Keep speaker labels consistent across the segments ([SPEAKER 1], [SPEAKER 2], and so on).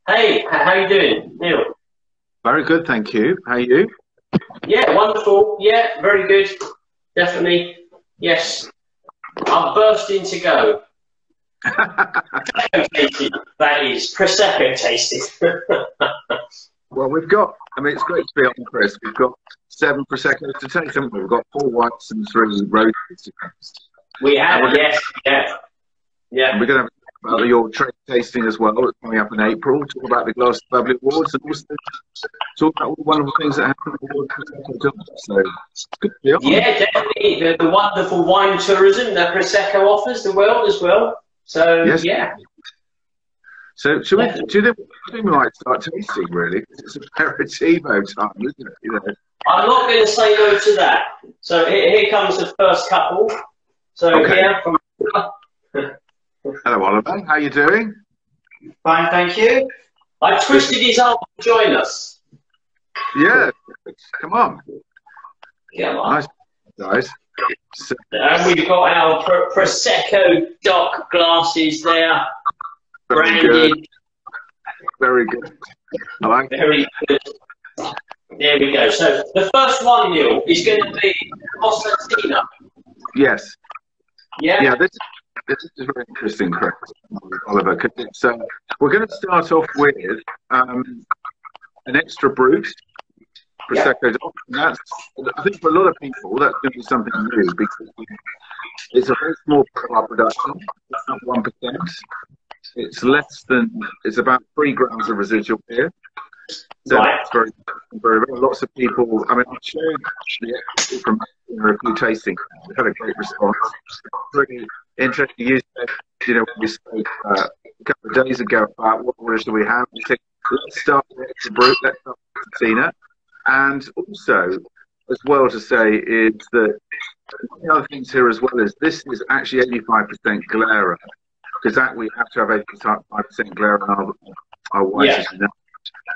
[SPEAKER 1] Hey, how you doing, Neil?
[SPEAKER 2] Very good, thank you. How are you?
[SPEAKER 1] Yeah, wonderful. Yeah, very good. Definitely. Yes. I'm bursting to go. Prosecco tasted, that is. Prosecco tasted.
[SPEAKER 2] Well, we've got, I mean, it's great to be on, Chris. We've got 7 Prosecco's to taste, haven't we? We've got 4 whites and 3 roses to taste.
[SPEAKER 1] We
[SPEAKER 2] And
[SPEAKER 1] have, yes, yeah. Yeah.
[SPEAKER 2] we're going to have your trade tasting as well. It's coming up in April. Talk about the Glass Bubbly Awards and also talk about all the wonderful things that happen at the World Prosecco Cup. So it's good to be on.
[SPEAKER 1] Yeah, definitely. The wonderful wine tourism that Prosecco offers the world as well. So,
[SPEAKER 2] Yes.
[SPEAKER 1] yeah.
[SPEAKER 2] So should we, do you think we might start tasting, really? It's aperitivo time, isn't it? You know?
[SPEAKER 1] I'm not going to say no to that. So here comes the first couple. So
[SPEAKER 2] Okay.
[SPEAKER 1] here from
[SPEAKER 2] Hello, Oliver. How are you doing?
[SPEAKER 3] Fine, thank you.
[SPEAKER 1] I twisted his arm to join us.
[SPEAKER 2] Yeah. Come on.
[SPEAKER 1] Come on.
[SPEAKER 2] Nice, guys. So,
[SPEAKER 1] And we've got our Prosecco Dock glasses there,
[SPEAKER 2] very
[SPEAKER 1] branded.
[SPEAKER 2] good. Very good. I like it.
[SPEAKER 1] Very good. There we go. So the first one, Neil, is going to be Constantina.
[SPEAKER 2] Yes.
[SPEAKER 1] Yeah?
[SPEAKER 2] Yeah, this is very interesting, Chris, Oliver, because it's, we're going to start off with an extra brut Prosecco. And that's, I think for a lot of people, that's going to be something new because it's a very small part production. It's not 1%. It's less than, it's about 3 grams of residual here. So
[SPEAKER 1] Right.
[SPEAKER 2] it's very, lots of people, I mean, I'm sharing the from a few tastings. We've had a great response. Pretty interesting. You said, you know, when we spoke a couple of days ago about what orders do we have, we said, let's start with extra brut, let's start with Tina. And also, as well to say, is that one of the other things here as well is this is actually 85% Glera, because that we have to have 85% Glera in our whites, as you know,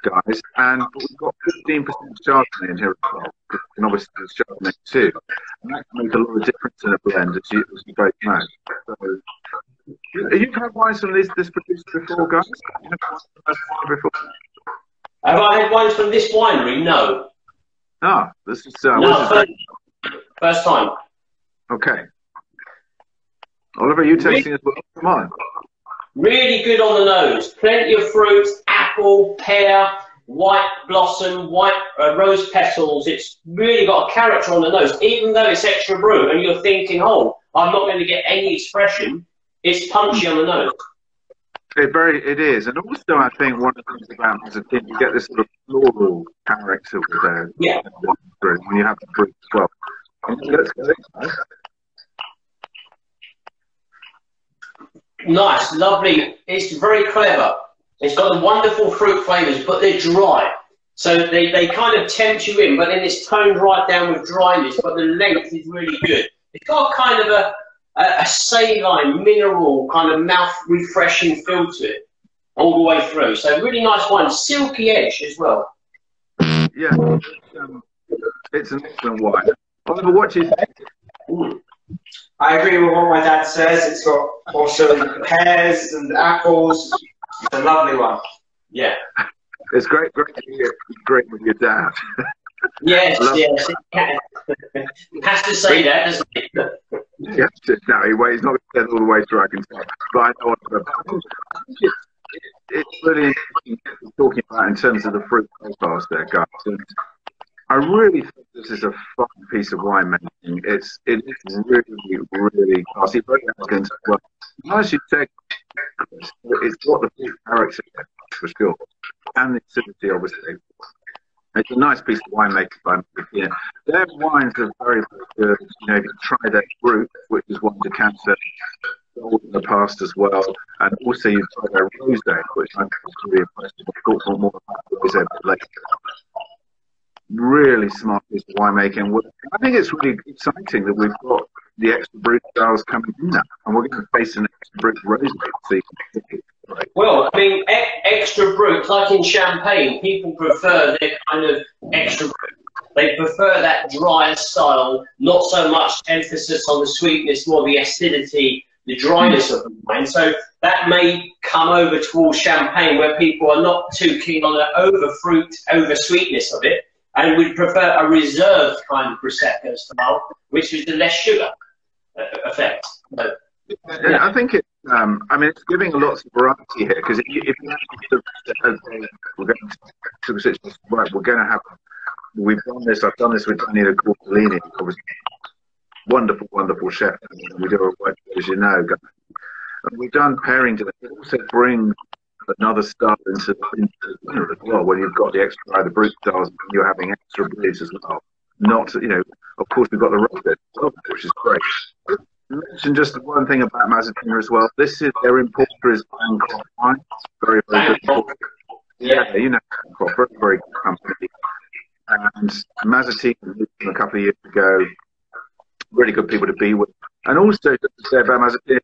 [SPEAKER 2] guys. And we've got 15% Chardonnay in here as well, and obviously there's Chardonnay too. And that can make a lot of difference in a blend, as you both know. So, you've had wines from this producer before, guys? You had wines from this before?
[SPEAKER 1] Have I had wines from this winery? No.
[SPEAKER 2] Ah, this is
[SPEAKER 1] No, first time.
[SPEAKER 2] okay. Oliver, you tasting as well? Come on.
[SPEAKER 1] Really good on the nose. Plenty of fruit, apple, pear, white blossom, white rose petals. It's really got a character on the nose, even though it's extra brut. And you're thinking, oh, I'm not going to get any expression. It's punchy on the nose.
[SPEAKER 2] It is, and also I think one of the things about Mazatini, you get this sort of floral character with there.
[SPEAKER 1] Yeah.
[SPEAKER 2] When you have the fruit as well. Let's go in.
[SPEAKER 1] Nice, lovely. It's very clever. It's got the wonderful fruit flavours, but they're dry. So they kind of tempt you in, but then it's toned right down with dryness, but the length is really good. It's got kind of a saline, mineral, kind of mouth refreshing feel to it all the way through. So really nice wine. Silky edge as well.
[SPEAKER 2] Yeah, it's an excellent wine. Oliver, what do you think?
[SPEAKER 3] I agree with what my dad says. It's got also pears and apples. It's a lovely one.
[SPEAKER 1] Yeah.
[SPEAKER 2] It's great to hear great with your dad.
[SPEAKER 1] Yes, yes. It has to say that, doesn't it?
[SPEAKER 2] Yeah, no, he's not going to say it all the way through, I can tell. But I know what about it. It's really interesting talking about in terms of the fruit profiles there, guys. And I really think this is a fun piece of winemaking. It is really, really classy, very elegant. Well, as you said, Chris, it's got the fruit character for sure, and the acidity, obviously. It's a nice piece of winemaking by me. Their wines are very, very good. You know, you can try their brut, which is one decanter in the past as well, and also you try their rosé, which I'm really impressed with. I'll talk more about the rosé a bit later. Really smart piece of winemaking. I think it's really exciting that we've got the extra brut styles coming in now, and we're going to face an extra brut rosé.
[SPEAKER 1] Well, I mean, extra brut, like in champagne, people prefer their kind of extra brut. They prefer that drier style, not so much emphasis on the sweetness, more the acidity, the dryness of the wine. So that may come over towards Champagne, where people are not too keen on the over sweetness of it, and would prefer a reserved kind of Prosecco style, which is the less sugar effect. So,
[SPEAKER 2] yeah. I think it. I mean, it's giving a lot of variety here, because if you we're going to right, we're going to have. We've done this. I've done this with Daniele Cortellini, obviously. Wonderful, wonderful chef. We do our work, as you know. And we've done pairing to that. It also brings another style into the dinner as well, when you've got the extra, the brut styles, and you're having extra breeds as well. Not, you know, of course, we've got the roasted, which is great. Mention just one thing about Mazzatina as well. This is their importer is Bancroft wine. Very, very good. Yeah, you know, very, very good company. And Mazzatina, a couple of years ago, really good people to be with. And also, just to say about Mazzatina,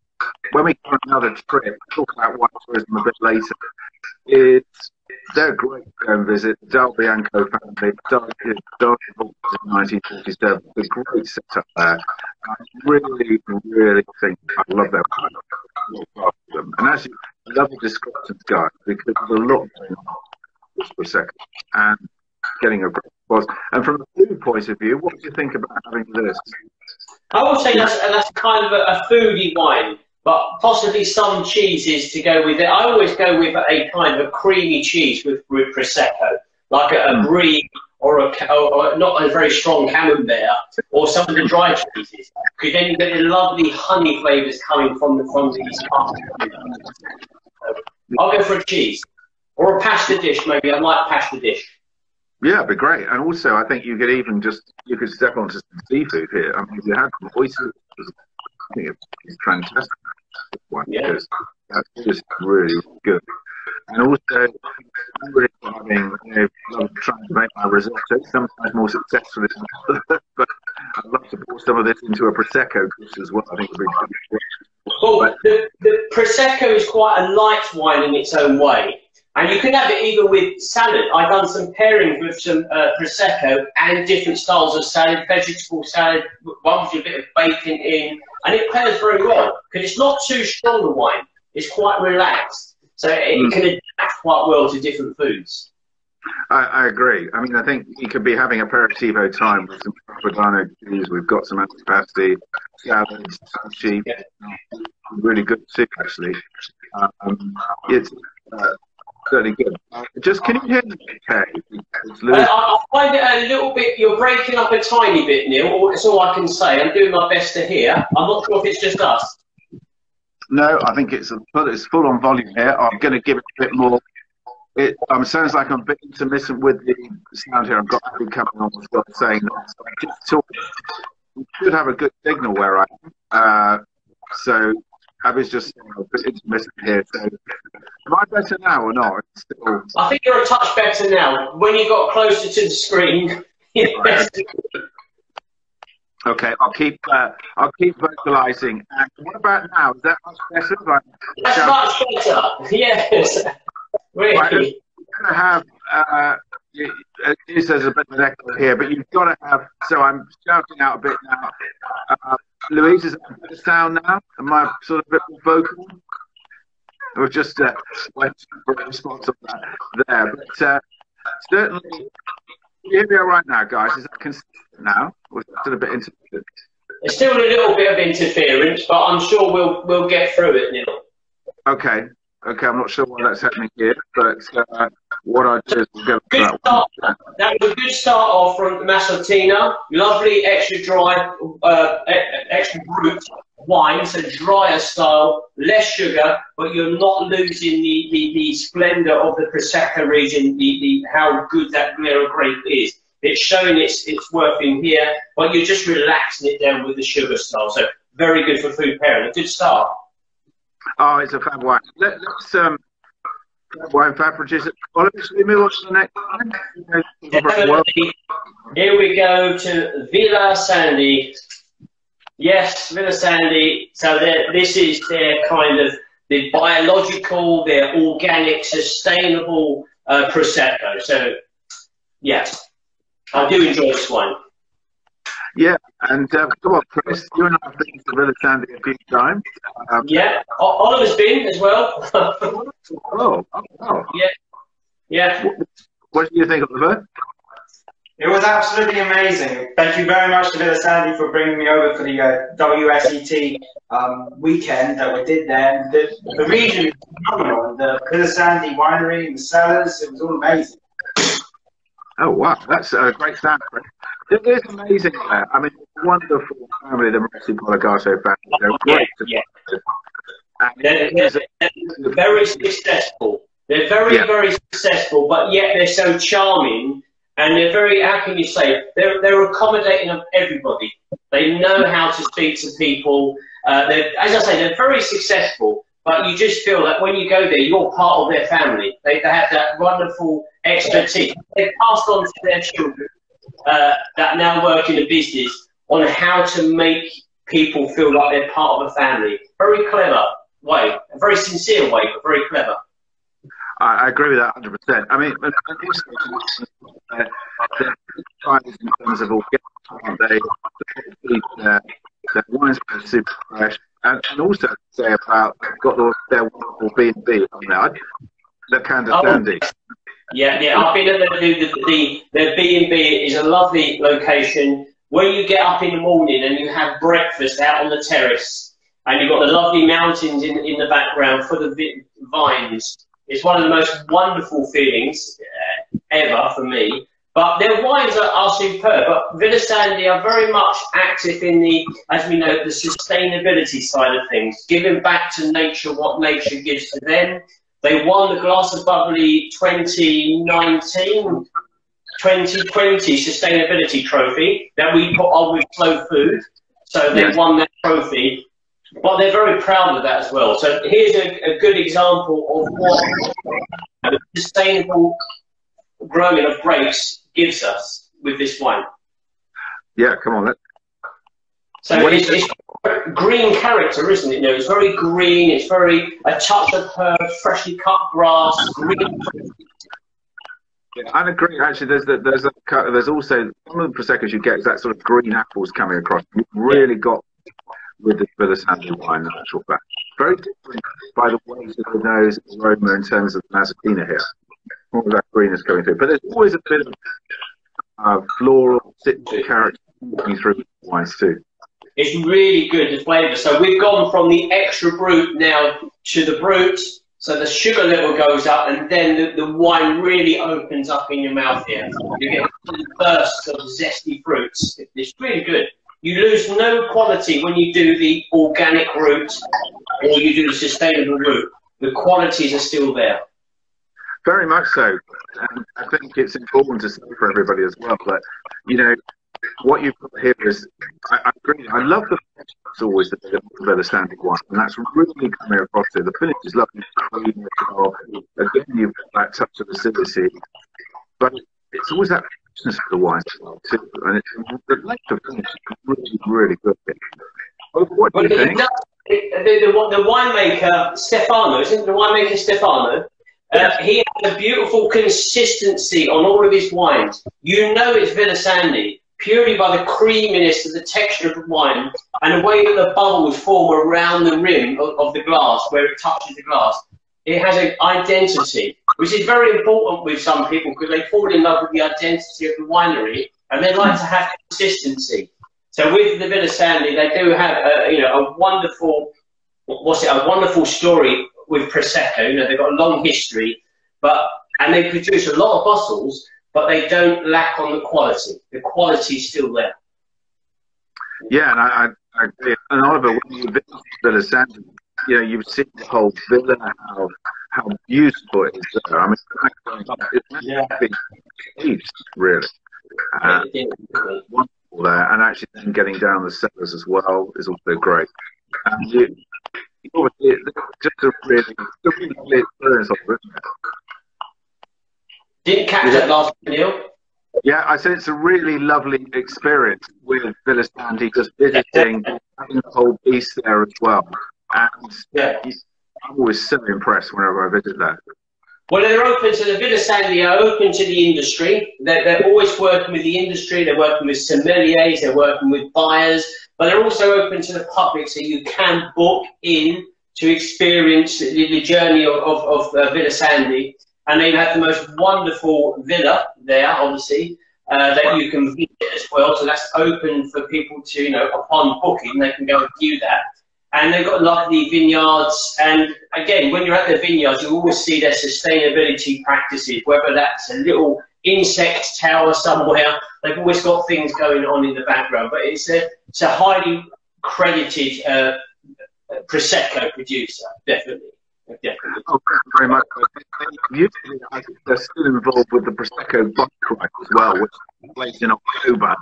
[SPEAKER 2] when we go on another trip, we'll talk about wine tourism a bit later, they're great to go and visit. Del Bianco family, started in 1947, a great setup there. I really, really think I love their wine. And actually, I love the descriptions, guys, because there's a lot going on with Prosecco and getting a great response. And from a food point of view, what do you think about having this?
[SPEAKER 1] I would say that's kind of a foodie wine, but possibly some cheeses to go with it. I always go with a kind of a creamy cheese with Prosecco, like a brie or not a very strong camembert, or some of the dry cheeses, because then you get the lovely honey flavours coming from these parts. I'll go for a cheese or a pasta dish, maybe. I like pasta dish.
[SPEAKER 2] Yeah, it'd be great. And also, I think you could step onto some seafood here. I mean, if you had some oysters, I think it's fantastic. One,
[SPEAKER 1] yeah.
[SPEAKER 2] Because that's just really good. And also, I'm really having, trying to make my risotto sometimes more successfully than others, but I'd love to pour some of this into a Prosecco dish as well. I think it would be good.
[SPEAKER 1] Well, the Prosecco is quite a light wine in its own way. And you can have it even with salad. I've done some pairings with some Prosecco and different styles of salad, vegetable salad, one with a bit of bacon in, and it pairs very well, because it's not too strong a wine. It's quite relaxed, so it can adapt quite well to different foods.
[SPEAKER 2] I agree. I mean, I think you could be having aperitivo time with some Papadano cheese. We've got some antipasti, salads, sushi. Yeah. Really good soup, actually. It's certainly good. Just, can you hear me okay?
[SPEAKER 1] I find it a little bit, you're breaking up a tiny bit, Neil. That's all I can say. I'm doing my best to hear. I'm not sure if it's just us.
[SPEAKER 2] No, I think it's full on volume here. I'm going to give it a bit more. It sounds like I'm a bit intermittent with the sound here. I've got people coming on as well saying that. We should have a good signal where I am. So I was just a bit intermittent here. So am I better now or not? Still... I
[SPEAKER 1] think you're a touch better now. When you got closer to the screen.
[SPEAKER 2] Okay, I'll keep vocalizing. And what about now? Is that much better?
[SPEAKER 1] That's much better. Yes. Really?
[SPEAKER 2] Right, I'm going to have, there's a bit of an echo here, but you've got to have, so I'm shouting out a bit now. Louise, is that a better sound now? Am I sort of a bit more vocal? Or just waiting for a response on that there. But certainly, you hear me all right now, guys? Is that consistent now? Or is that still a bit interference?
[SPEAKER 1] There's still a little bit of interference, but I'm sure we'll get through it, Neil.
[SPEAKER 2] Okay. Okay, I'm not sure why that's happening here, but what I do is go for that one.
[SPEAKER 1] That was a good start off from Mazzatina. Lovely, extra dry, extra brut wine, so drier style, less sugar, but you're not losing the splendour of the Prosecco region, how good that Glera grape is. It's showing its worth in here, but you're just relaxing it down with the sugar style. So very good for food pairing. A good start.
[SPEAKER 2] Oh, it's a fab wine. Let's wine beverages. Should we move on to the next one?
[SPEAKER 1] Here we go to Villa Sandi. Yes, Villa Sandi. So this is their kind of the biological, their organic, sustainable Prosecco. So, yes, I do enjoy this wine.
[SPEAKER 2] Yeah, and come on, Chris, you and I have been to Villa Sandy a few times.
[SPEAKER 1] Yeah, Oliver's been as well.
[SPEAKER 2] Oh.
[SPEAKER 1] Yeah.
[SPEAKER 2] What do you think, Oliver?
[SPEAKER 3] It was absolutely amazing. Thank you very much to Villa Sandy for bringing me over for the WSET weekend that we did there. The region is phenomenal. The Villa Sandy winery and the cellars, it was all amazing.
[SPEAKER 2] Oh, wow, that's a great sound, Chris. It is amazing there. I mean, wonderful family, the Mauricio Poligato family. They're great.
[SPEAKER 1] They're very successful. They're very successful, but yet they're so charming. And they're very, how can you say, they're accommodating of everybody. They know how to speak to people. As I say, they're very successful, but you just feel that when you go there, you're part of their family. They have that wonderful expertise. They've passed on to their children that now work in the business on how to make people feel like they're part of a family. Very clever way, a very sincere way, but very clever.
[SPEAKER 2] I agree with that 100%. I mean, they're in terms of organic, aren't they? Their wines are super fresh, and also say about they've got their wonderful B&B on there. Look, Sandy.
[SPEAKER 1] Yeah. I've been at the B&B is a lovely location where you get up in the morning and you have breakfast out on the terrace, and you've got the lovely mountains in the background full of vines. It's one of the most wonderful feelings ever for me. But their wines are superb. But Villa Sandy are very much active in the, as we know, the sustainability side of things, giving back to nature what nature gives to them. They won the Glass of Bubbly 2019-2020 Sustainability Trophy that we put on with Slow Food. So they won that trophy. But they're very proud of that as well. So here's a good example of what sustainable growing of grapes gives us with this wine.
[SPEAKER 2] Yeah, come on.
[SPEAKER 1] So it's green character, isn't it? No, it's very green. It's very a touch of herbs, freshly cut grass, green.
[SPEAKER 2] Yeah, I agree. Actually, there's also some of the Prosecco's you get is that sort of green apples coming across. You've really got with the Sandy wine, the actual fact. Very different by the way that the nose aroma in terms of the Mazzotina here. All of that green is coming through. But there's always a bit of floral, citrus character walking through the wines too.
[SPEAKER 1] It's really good, the flavour. So we've gone from the extra brut now to the brut. So the sugar level goes up, and then the wine really opens up in your mouth here. You get a burst of zesty fruits. It's really good. You lose no quality when you do the organic route or you do the sustainable route. The qualities are still there.
[SPEAKER 2] Very much so. And I think it's important to say for everybody as well that, you know, what you've got here is, I agree, I love the finish. It's always the Villa Sandy wine, and that's really coming across here. The finish is lovely, creamy as well. Again, you've got that touch of acidity, but it's always that freshness of the wine too, and the length of finish is really, really good. What do you think?
[SPEAKER 1] The winemaker Stefano, isn't it? The winemaker Stefano. He has a beautiful consistency on all of his wines. You know it's Villa Sandy purely by the creaminess of the texture of the wine and the way that the bubbles form around the rim of the glass where it touches the glass. It has an identity, which is very important with some people because they fall in love with the identity of the winery and they like to have consistency. So with the Villa Sandy, they do have a wonderful, a wonderful story with Prosecco. You know, they've got a long history, and they produce a lot of bottles, but they don't lack on the quality. The quality is still there.
[SPEAKER 2] Yeah, and I agree. And Oliver, when you visit Villa Sandy, you know, you've seen the whole villa, how beautiful it is there. I mean, it's huge, really. Wonderful there, and actually then getting down the cellars as well is also great. And just a really great experience of it.
[SPEAKER 1] Didn't catch that last video.
[SPEAKER 2] Yeah, I said it's a really lovely experience with Villa Sandy, just visiting, having the whole piece there as well. And I'm always so impressed whenever I visit that.
[SPEAKER 1] Well, they're open to the Villa Sandy, are open to the industry. They're always working with the industry. They're working with sommeliers. They're working with buyers. But they're also open to the public, so you can book in to experience the journey of Villa Sandy. And they have the most wonderful villa there, obviously, that you can visit as well. So that's open for people to, you know, upon booking, they can go and view that. And they've got lovely vineyards. And again, when you're at the vineyards, you always see their sustainability practices, whether that's a little insect tower somewhere. They've always got things going on in the background. But it's a highly credited Prosecco producer, definitely.
[SPEAKER 2] Oh, thank you very much. Usually, I think they're still involved with the Prosecco bike ride as well, which takes place in October.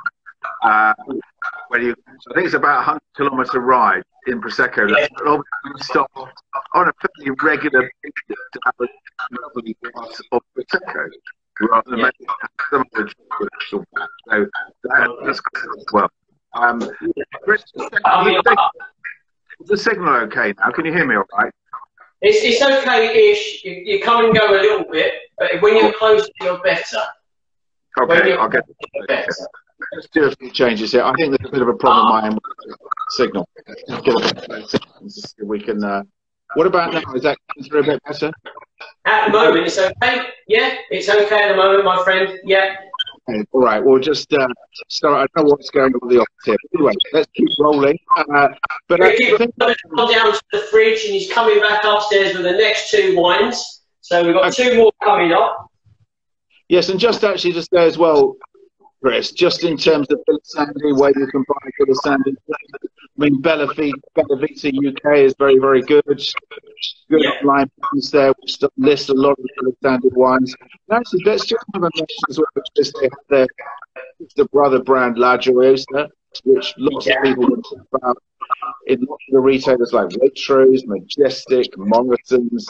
[SPEAKER 2] Where you, I think it's about a 100-kilometre ride in Prosecco. Yeah. Obviously, you stop on a fairly regular basis to have a lovely glass of Prosecco, rather than making some of the so that's good as well. Chris, is the signal okay now? Can you hear me all right?
[SPEAKER 1] It's okay-ish. You come and go a little bit, but when you're closer, you're better.
[SPEAKER 2] Okay, I'll get better. Let's do a few changes here. I think there's a bit of a problem on my end with the signal. Let's get a bit better. See if we can. What about now? Is that coming through a bit better?
[SPEAKER 1] At the moment, it's okay. Yeah, it's okay at the moment, my friend. Yeah.
[SPEAKER 2] Okay, all right. We'll just start. I don't know what's going on with the office here. Anyway, let's keep rolling. But I think
[SPEAKER 1] gone down to the fridge, and he's coming back upstairs with the next 2 wines. So we've got 2 more coming up.
[SPEAKER 2] Yes, and just actually to say as well, Chris, just in terms of Villa Sandy, where you can buy Villa Sandy. I mean, Bella Vita UK is very, very good. Good online business there, which lists a lot of Villa Sandy wines. And actually, let's just have a mention as well, because they have the brother brand La Gioiosa, which lots of people will talk about in lots of the retailers like Waitrose, Majestic, Morrison's.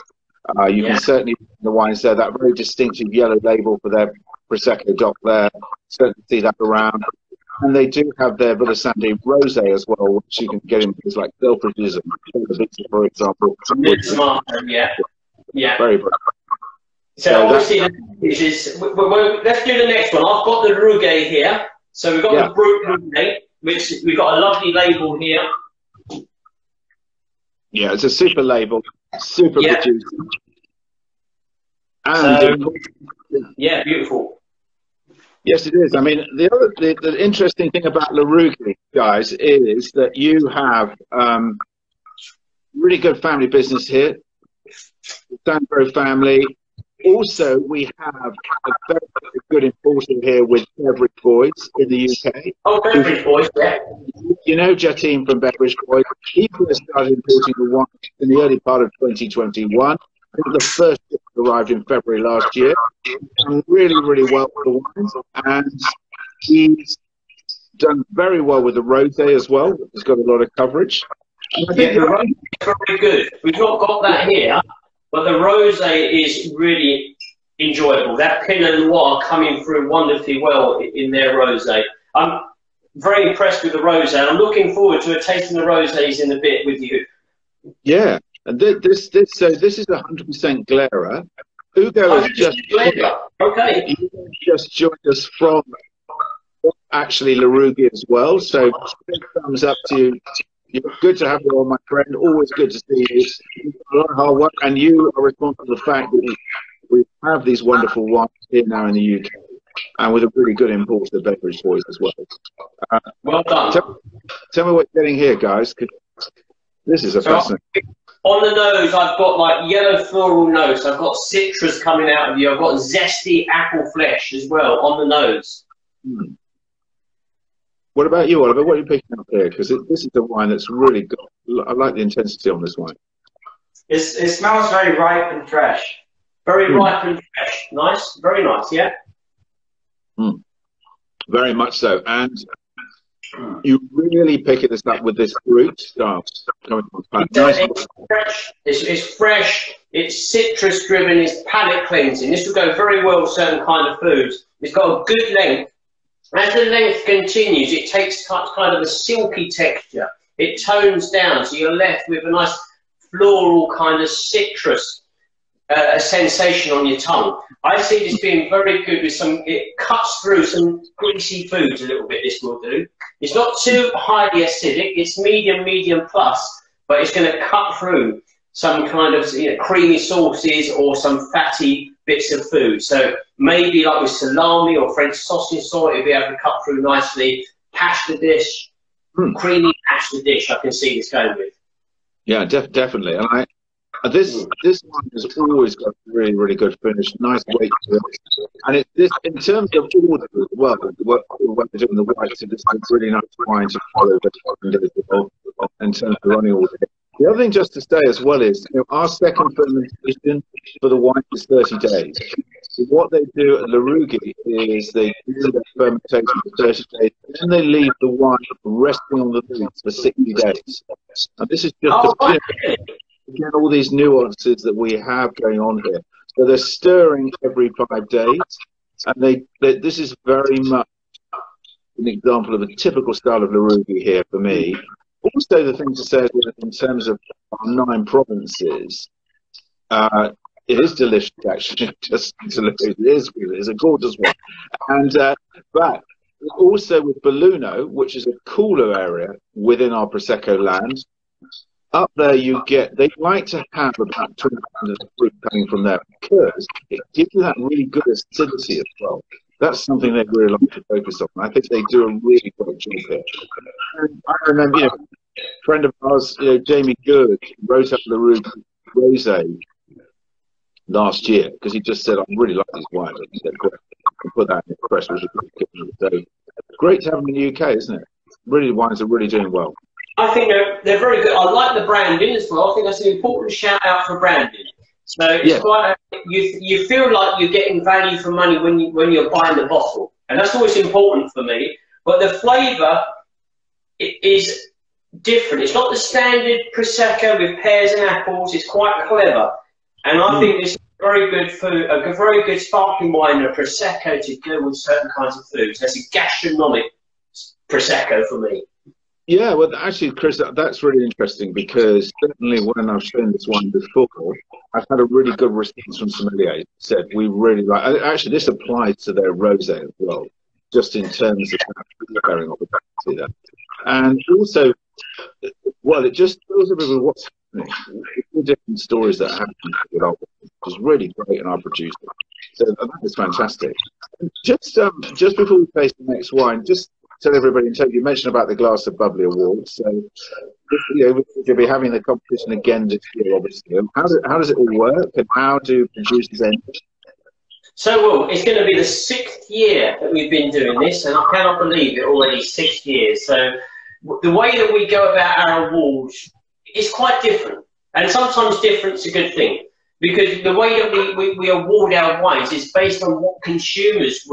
[SPEAKER 2] You can certainly find the wines there, that very distinctive yellow label for their Prosecco DOC there. Certainly see that around. And they do have their Villa Sandy Rosé as well, which you can get in things like Selfridges and Vita, for example.
[SPEAKER 1] Yeah.
[SPEAKER 2] Very good.
[SPEAKER 1] So obviously, let's do the next one. I've got the Rouget here. So we've got the Brut Rouget, which we've got a lovely label here.
[SPEAKER 2] Yeah, it's a super label, super produced. And
[SPEAKER 1] yeah, beautiful.
[SPEAKER 2] Yes, it is. I mean, the interesting thing about Le Rouget, guys, is that you have really good family business here. Stanbro family. Also, we have a very good importer here with Beveridge Boys in the UK.
[SPEAKER 1] Oh, Beveridge Boys, yeah.
[SPEAKER 2] You know Jatin from Beveridge Boys. He first started importing the wine in the early part of 2021. I think the first ship arrived in February last year. Done really, really well with the wines. And he's done very well with the Rosé as well. It's got a lot of coverage.
[SPEAKER 1] Yeah, the Rosé is very good. We've not got that here. But the Rosé is really enjoyable. That Pinot Noir coming through wonderfully well in their Rosé. I'm very impressed with the Rosé. I'm looking forward to tasting the Rosés in a bit with you.
[SPEAKER 2] Yeah, and this is 100% Glera. Ugo has just joined us from actually Le Rouget as well. So big thumbs up to you. Good to have you on, my friend. Always good to see you. You've got a lot of hard work, and you are responsible for the fact that we have these wonderful wines here now in the UK, and with a really good importer, the Beveridge Boys as well.
[SPEAKER 1] Well done.
[SPEAKER 2] Tell me what you're getting here, guys. This is a fascinating.
[SPEAKER 1] On the nose, I've got like yellow floral notes. I've got citrus coming out of you. I've got zesty apple flesh as well on the nose.
[SPEAKER 2] Hmm. What about you, Oliver? What are you picking up here? Because this is a wine that's really good. I like the intensity on this wine.
[SPEAKER 3] It smells very ripe and fresh.
[SPEAKER 1] Very ripe and fresh. Nice. Very nice, yeah.
[SPEAKER 2] Mm. Very much so. And you really pick this up with this fruit stuff coming from
[SPEAKER 1] It's fresh. It's fresh. It's citrus driven. It's palate cleansing. This will go very well with certain kind of foods. It's got a good length. As the length continues, it takes kind of a silky texture. It tones down, so you're left with a nice floral kind of citrus a sensation on your tongue. I see this being very good with it cuts through some greasy foods a little bit, this will do. It's not too highly acidic, it's medium plus, but it's going to cut through some kind of creamy sauces or some fatty bits of food. So maybe like with salami or French sausage salt, it'll be able to cut through nicely. Pasta dish, creamy pasta dish, I can see this going with.
[SPEAKER 2] Yeah, definitely. And this one has always got really good finish, nice weight to it. And this, in terms of order as well, what we're doing the white, so this is really nice wine to follow in terms of running order. The other thing just to say as well is, our second fermentation for the wine is 30 days. So what they do at La Rougi is they do their fermentation for 30 days, and then they leave the wine resting on the lees for 60 days. And this is just again, all these nuances that we have going on here. So they're stirring every 5 days, and this is very much an example of a typical style of La Rougi here for me. Also, the thing to say is that in terms of our 9 provinces, it is delicious, actually. It's a gorgeous one. And but also with Belluno, which is a cooler area within our Prosecco land, up there they like to have about 20% of the fruit coming from there because it gives you that really good acidity as well. That's something they really like to focus on. I think they do a really good job here. And I remember, a friend of ours, Jamie Good, wrote up La Rougi Rosé last year because he just said, I really like these wines. I said, great. Can put that in the press. So great to have them in the UK, isn't it? Really, the wines are really doing well.
[SPEAKER 1] I think they're very good. I like the branding as well. I think that's an important shout out for branding. So it's quite you feel like you're getting value for money when you're buying the bottle, and that's always important for me. But the flavour is different. It's not the standard prosecco with pears and apples. It's quite clever, and I think it's very good food, a very good sparkling wine, a prosecco to go with certain kinds of foods. That's a gastronomic prosecco for me.
[SPEAKER 2] Yeah, well, actually, Chris, that's really interesting because certainly when I've shown this wine before, I've had a really good response from sommeliers. Said we really like. Actually, this applies to their rosé as well, just in terms of pairing opportunity there. And also, well, it just tells everybody what's happening. The different stories that happen with our wine, which is really great in our producer. So that is fantastic. Just before we taste the next wine, just tell everybody, you mentioned about the Glass of Bubbly Awards. So, you'll be having the competition again this year, obviously. How does it all work, and how do producers enter?
[SPEAKER 1] So, well, it's going to be the 6th year that we've been doing this, and I cannot believe it, already 6 years. So, the way that we go about our awards is quite different, and sometimes different's a good thing, because the way that we award our wines is based on what consumers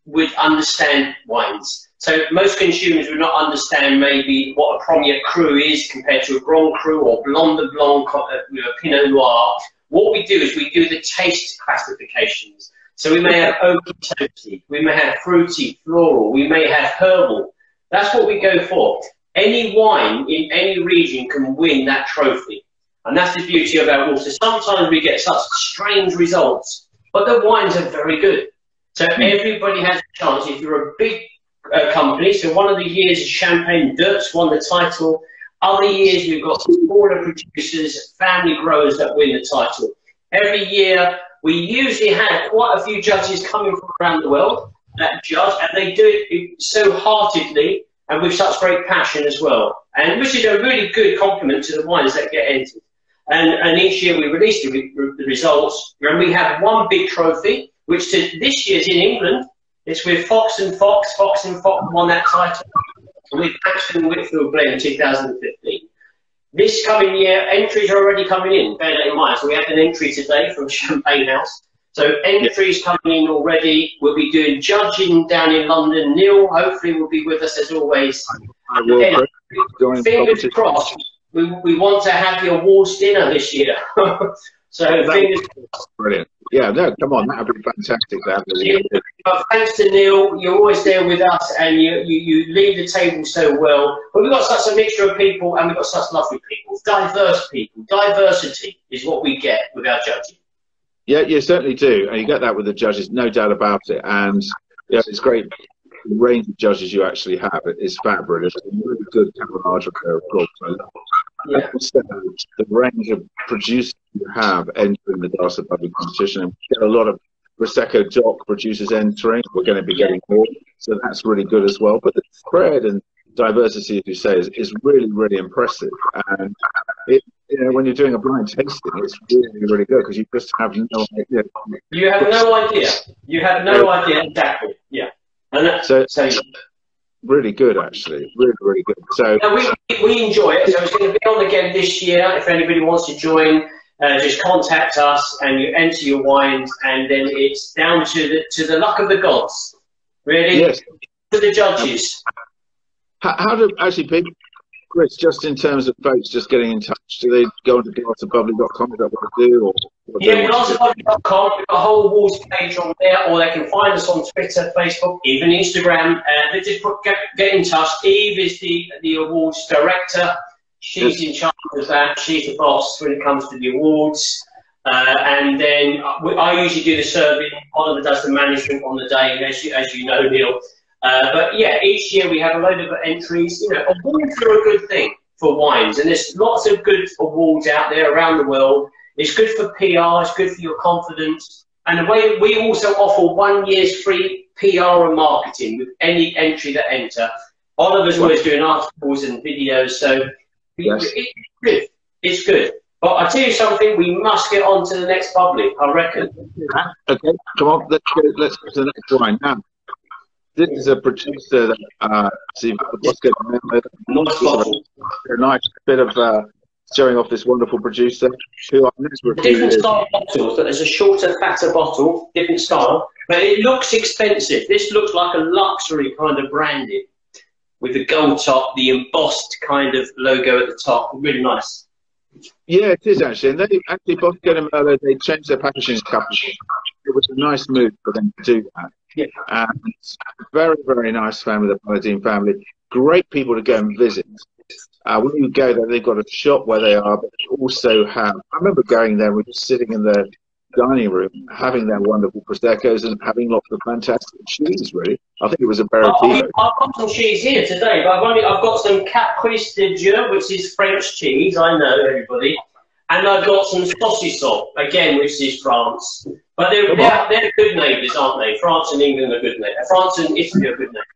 [SPEAKER 1] would understand wines. So most consumers would not understand maybe what a Premier Cru is compared to a Grand Cru or Blanc de Blanc with a Pinot Noir. What we do is we do the taste classifications. So we may have oaky toasty, we may have fruity, floral, we may have herbal. That's what we go for. Any wine in any region can win that trophy. And that's the beauty of our water. Sometimes we get such strange results, but the wines are very good. So everybody has a chance. If you're a big company, so one of the years Champagne Deutz won the title. Other years we've got smaller producers, family growers that win the title. Every year we usually have quite a few judges coming from around the world that judge, and they do it so heartedly and with such great passion as well, and which is a really good compliment to the wines that get entered. And each year we release the results, and we have one big trophy, which this year's in England. It's with Fox and Fox. Fox and Fox won that title with Ashton Whitfield Blend 2015. This coming year, entries are already coming in, bear that in mind. So we had an entry today from Champagne House. So entries coming in already. We'll be doing judging down in London. Neil, hopefully, will be with us as always. Fingers crossed. We want to have the awards dinner this year. So fingers crossed.
[SPEAKER 2] Brilliant. Yeah, no, come on, that would be fantastic.
[SPEAKER 1] Thanks to Neil, you're always there with us, and you lead the table so well. But we've got such a mixture of people, and we've got such lovely people, diverse people. Diversity is what we get with our judging.
[SPEAKER 2] Yeah, you certainly do, and you get that with the judges, no doubt about it. And yeah, it's great. The range of judges you actually have is fabulous. It's a really good camaraderie there, of course.
[SPEAKER 1] Yeah.
[SPEAKER 2] Also, the range of producers you have entering the Glass of Bubbly competition, and we get a lot of Prosecco DOC producers entering. We're going to be getting more, so that's really good as well. But the spread and diversity, as you say, is really, really impressive. And it, you know, when you're doing a blind tasting, it's really, really good because you just have no idea.
[SPEAKER 1] You have no idea. You have no idea exactly. Yeah. And that's
[SPEAKER 2] so really good, actually. Really, really good. So
[SPEAKER 1] we enjoy it. So it's going to be on again this year. If anybody wants to join, just contact us and you enter your wines, and then it's down to the luck of the gods, really. Yes. To the judges.
[SPEAKER 2] How do actually people, Chris, just in terms of folks just getting in touch, do they go onto glassofbubbly.com? Is that what they do? Or
[SPEAKER 1] yeah, glassofbubbly.com. We've got a whole awards page on there, or they can find us on Twitter, Facebook, even Instagram. They just get in touch. Eve is the awards director. She's in charge of that. She's the boss when it comes to the awards. And then I usually do the serving. Oliver does the management on the day, as you know, Neil. But yeah, each year we have a load of entries. You know, awards are a good thing for wines, and there's lots of good awards out there around the world. It's good for PR, it's good for your confidence, and the way we also offer 1 year's free PR and marketing with any entry that enter. Oliver's always doing articles and videos, so it's good. It's good. But I tell you something, we must get on to the next public, I reckon.
[SPEAKER 2] Okay, come on, let's go to the next wine now. This is a producer that, a nice bit of showing off this wonderful producer who I've never reviewed.
[SPEAKER 1] Different style bottles, but there's a shorter, fatter bottle, different style, but it looks expensive. This looks like a luxury kind of branding with the gold top, the embossed kind of logo at the top. Really nice.
[SPEAKER 2] Yeah, it is actually. And they actually, Bosco and Merlot, they changed their packaging a couple. It was a nice move for them to do that.
[SPEAKER 1] Yeah.
[SPEAKER 2] And very, very nice family, the Paladine family. Great people to go and visit. When you go there, they've got a shop where they are, but they also have. I remember going there, we were sitting in their dining room, having their wonderful Proseccos and having lots of fantastic cheese, really. I think it was a Aperitivo.
[SPEAKER 1] I've got some cheese here today, but I've got some Caprice de Dieu, which is French cheese, I know, everybody. And I've got some Saucisson, again, which is France. But they're good neighbours, aren't they? France and England are good neighbours. France and Italy are good neighbours.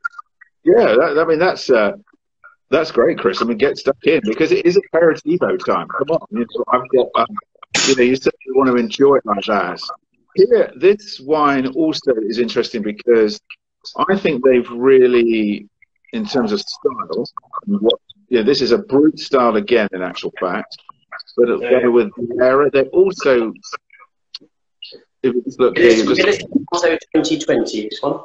[SPEAKER 2] Yeah, I mean, that's great, Chris. I mean, get stuck in, because it is Aperitivo time. Come on. You know, I've got, you certainly want to enjoy it like that. Here, this wine also is interesting because I think they've really, in terms of style, this is a brut style again, in actual fact. But with Viera, they also. If you look here,
[SPEAKER 1] also 2020, this one.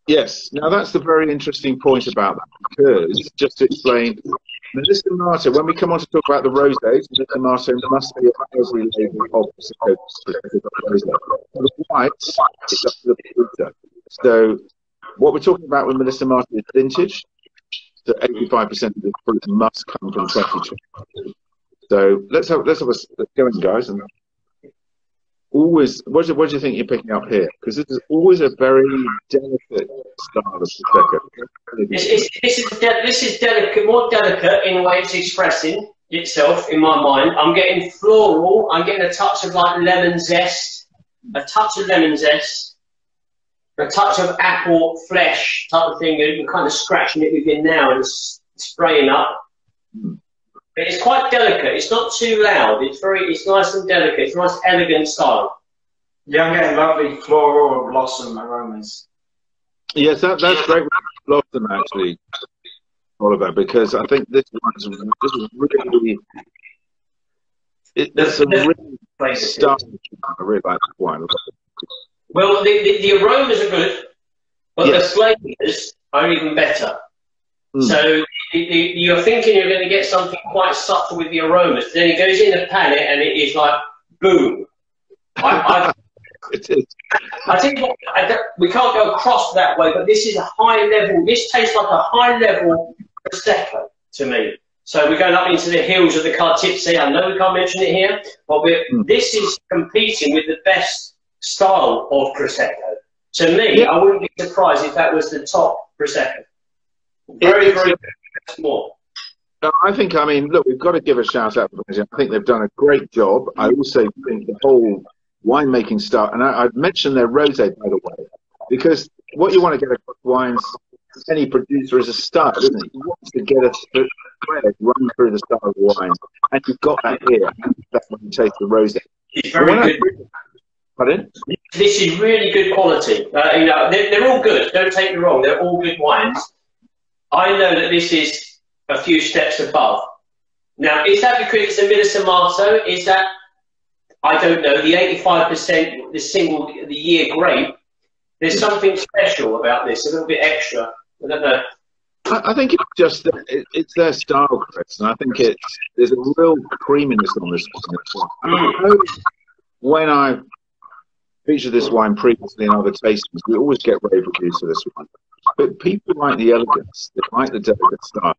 [SPEAKER 2] Yes. Now that's the very interesting point about that, because just to explain, Melissa Marto, when we come on to talk about the rosés, Melissa Marto must be on every label of the rosé. The whites, it's up to the producer. So what we're talking about with Melissa Marto is vintage. So 85% of the fruit must come from 2020. So let's have a go in, guys. And always, what do you think you're picking up here? Because this is always a very delicate style of Prosecco.
[SPEAKER 1] This is delicate, more delicate in the way it's expressing itself in my mind. I'm getting floral. I'm getting a touch of like lemon zest, a touch of apple flesh type of thing. You're kind of scratching it within now and it's spraying up. But it's quite delicate. It's not too loud. It's nice and delicate. It's a nice, elegant style.
[SPEAKER 3] Yeah, I'm getting lovely floral blossom aromas.
[SPEAKER 2] Yes, that's great with blossom, actually, Oliver, because I think this is really. It's a really style. I really like this wine.
[SPEAKER 1] Well, the aromas are good, but the flavours are even better. So you're thinking you're going to get something quite subtle with the aromas. Then it goes in the palate and it is like, boom. I think we can't go across that way, but this is a high level. This tastes like a high level Prosecco to me. So we're going up into the hills of the Cartipsi. I know we can't mention it here, but this is competing with the best style of Prosecco. To me, I wouldn't be surprised if that was the top Prosecco. Very, very small.
[SPEAKER 2] I think, I mean, look, we've got to give a shout out to them. I think they've done a great job. I also think the whole winemaking style, and I'd mention their rosé, by the way, because what you want to get across wines, any producer, is a style, isn't it? You want to get a thread run through the style of wine, and you've got that here. That's when you taste the rosé.
[SPEAKER 1] It's very good.
[SPEAKER 2] Pardon?
[SPEAKER 1] This is really good quality. You know, they're all good. Don't take me wrong. They're all good wines. I know that this is a few steps above. Now, is that because it's a Millesimato? Is that, I don't know, the 85%, the year grape? There's something special about this, a little bit extra. I don't know.
[SPEAKER 2] I think it's just it's their style, Chris, and I think there's a real creaminess on this one. When I featured this wine previously in other tastings, we always get rave reviews for this one. But people like the elegance, they like the delicate style,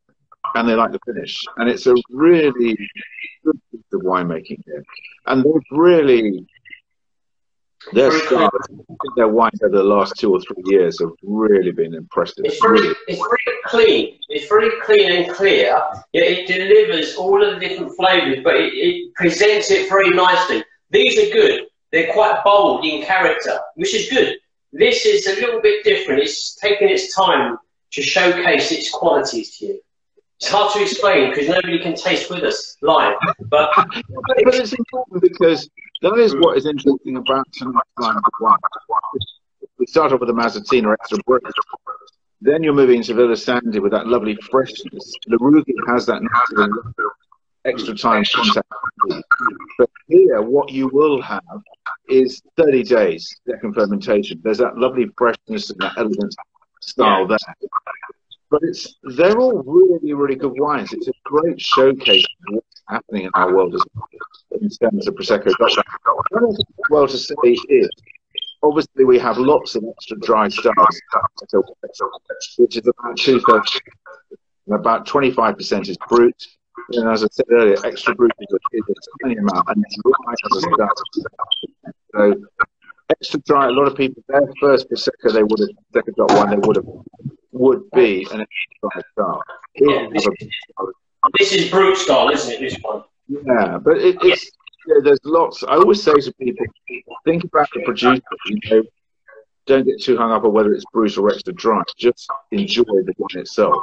[SPEAKER 2] and they like the finish. And it's a really good piece of winemaking here. And they've really, their style, their wines over the last 2 or 3 years have really been impressive.
[SPEAKER 1] It's very clean. It's very clean and clear. Yet it delivers all of the different flavours, but it presents it very nicely. These are good. They're quite bold in character, which is good. This is a little bit different. It's taken its time to showcase its qualities to you. It's hard to explain because nobody can taste with us live. But
[SPEAKER 2] it's important because that is what is interesting about tonight's line of wine. We start off with the Mazzottino Extra Brut. Then you're moving to Villa Sandy with that lovely freshness. Larugi has that natural extra time contact. But here, what you will have is 30 days second fermentation. There's that lovely freshness and that elegant style there. But they're all really, really good wines. It's a great showcase of what's happening in our world as well, in terms of Prosecco. Well to say is, obviously we have lots of extra dry styles, which is about 2/3, about 25% is brut. And as I said earlier, extra brut is a tiny amount, and dry as a style. So extra dry, a lot of people, their first Prosecco they would have, Prosecco.1 they would be an extra dry style.
[SPEAKER 1] Yeah, this is brut style, isn't it, this one?
[SPEAKER 2] Yeah, but it's, there's lots. I always say to people, think about the producer, you know, don't get too hung up on whether it's brut or extra dry, just enjoy the wine itself.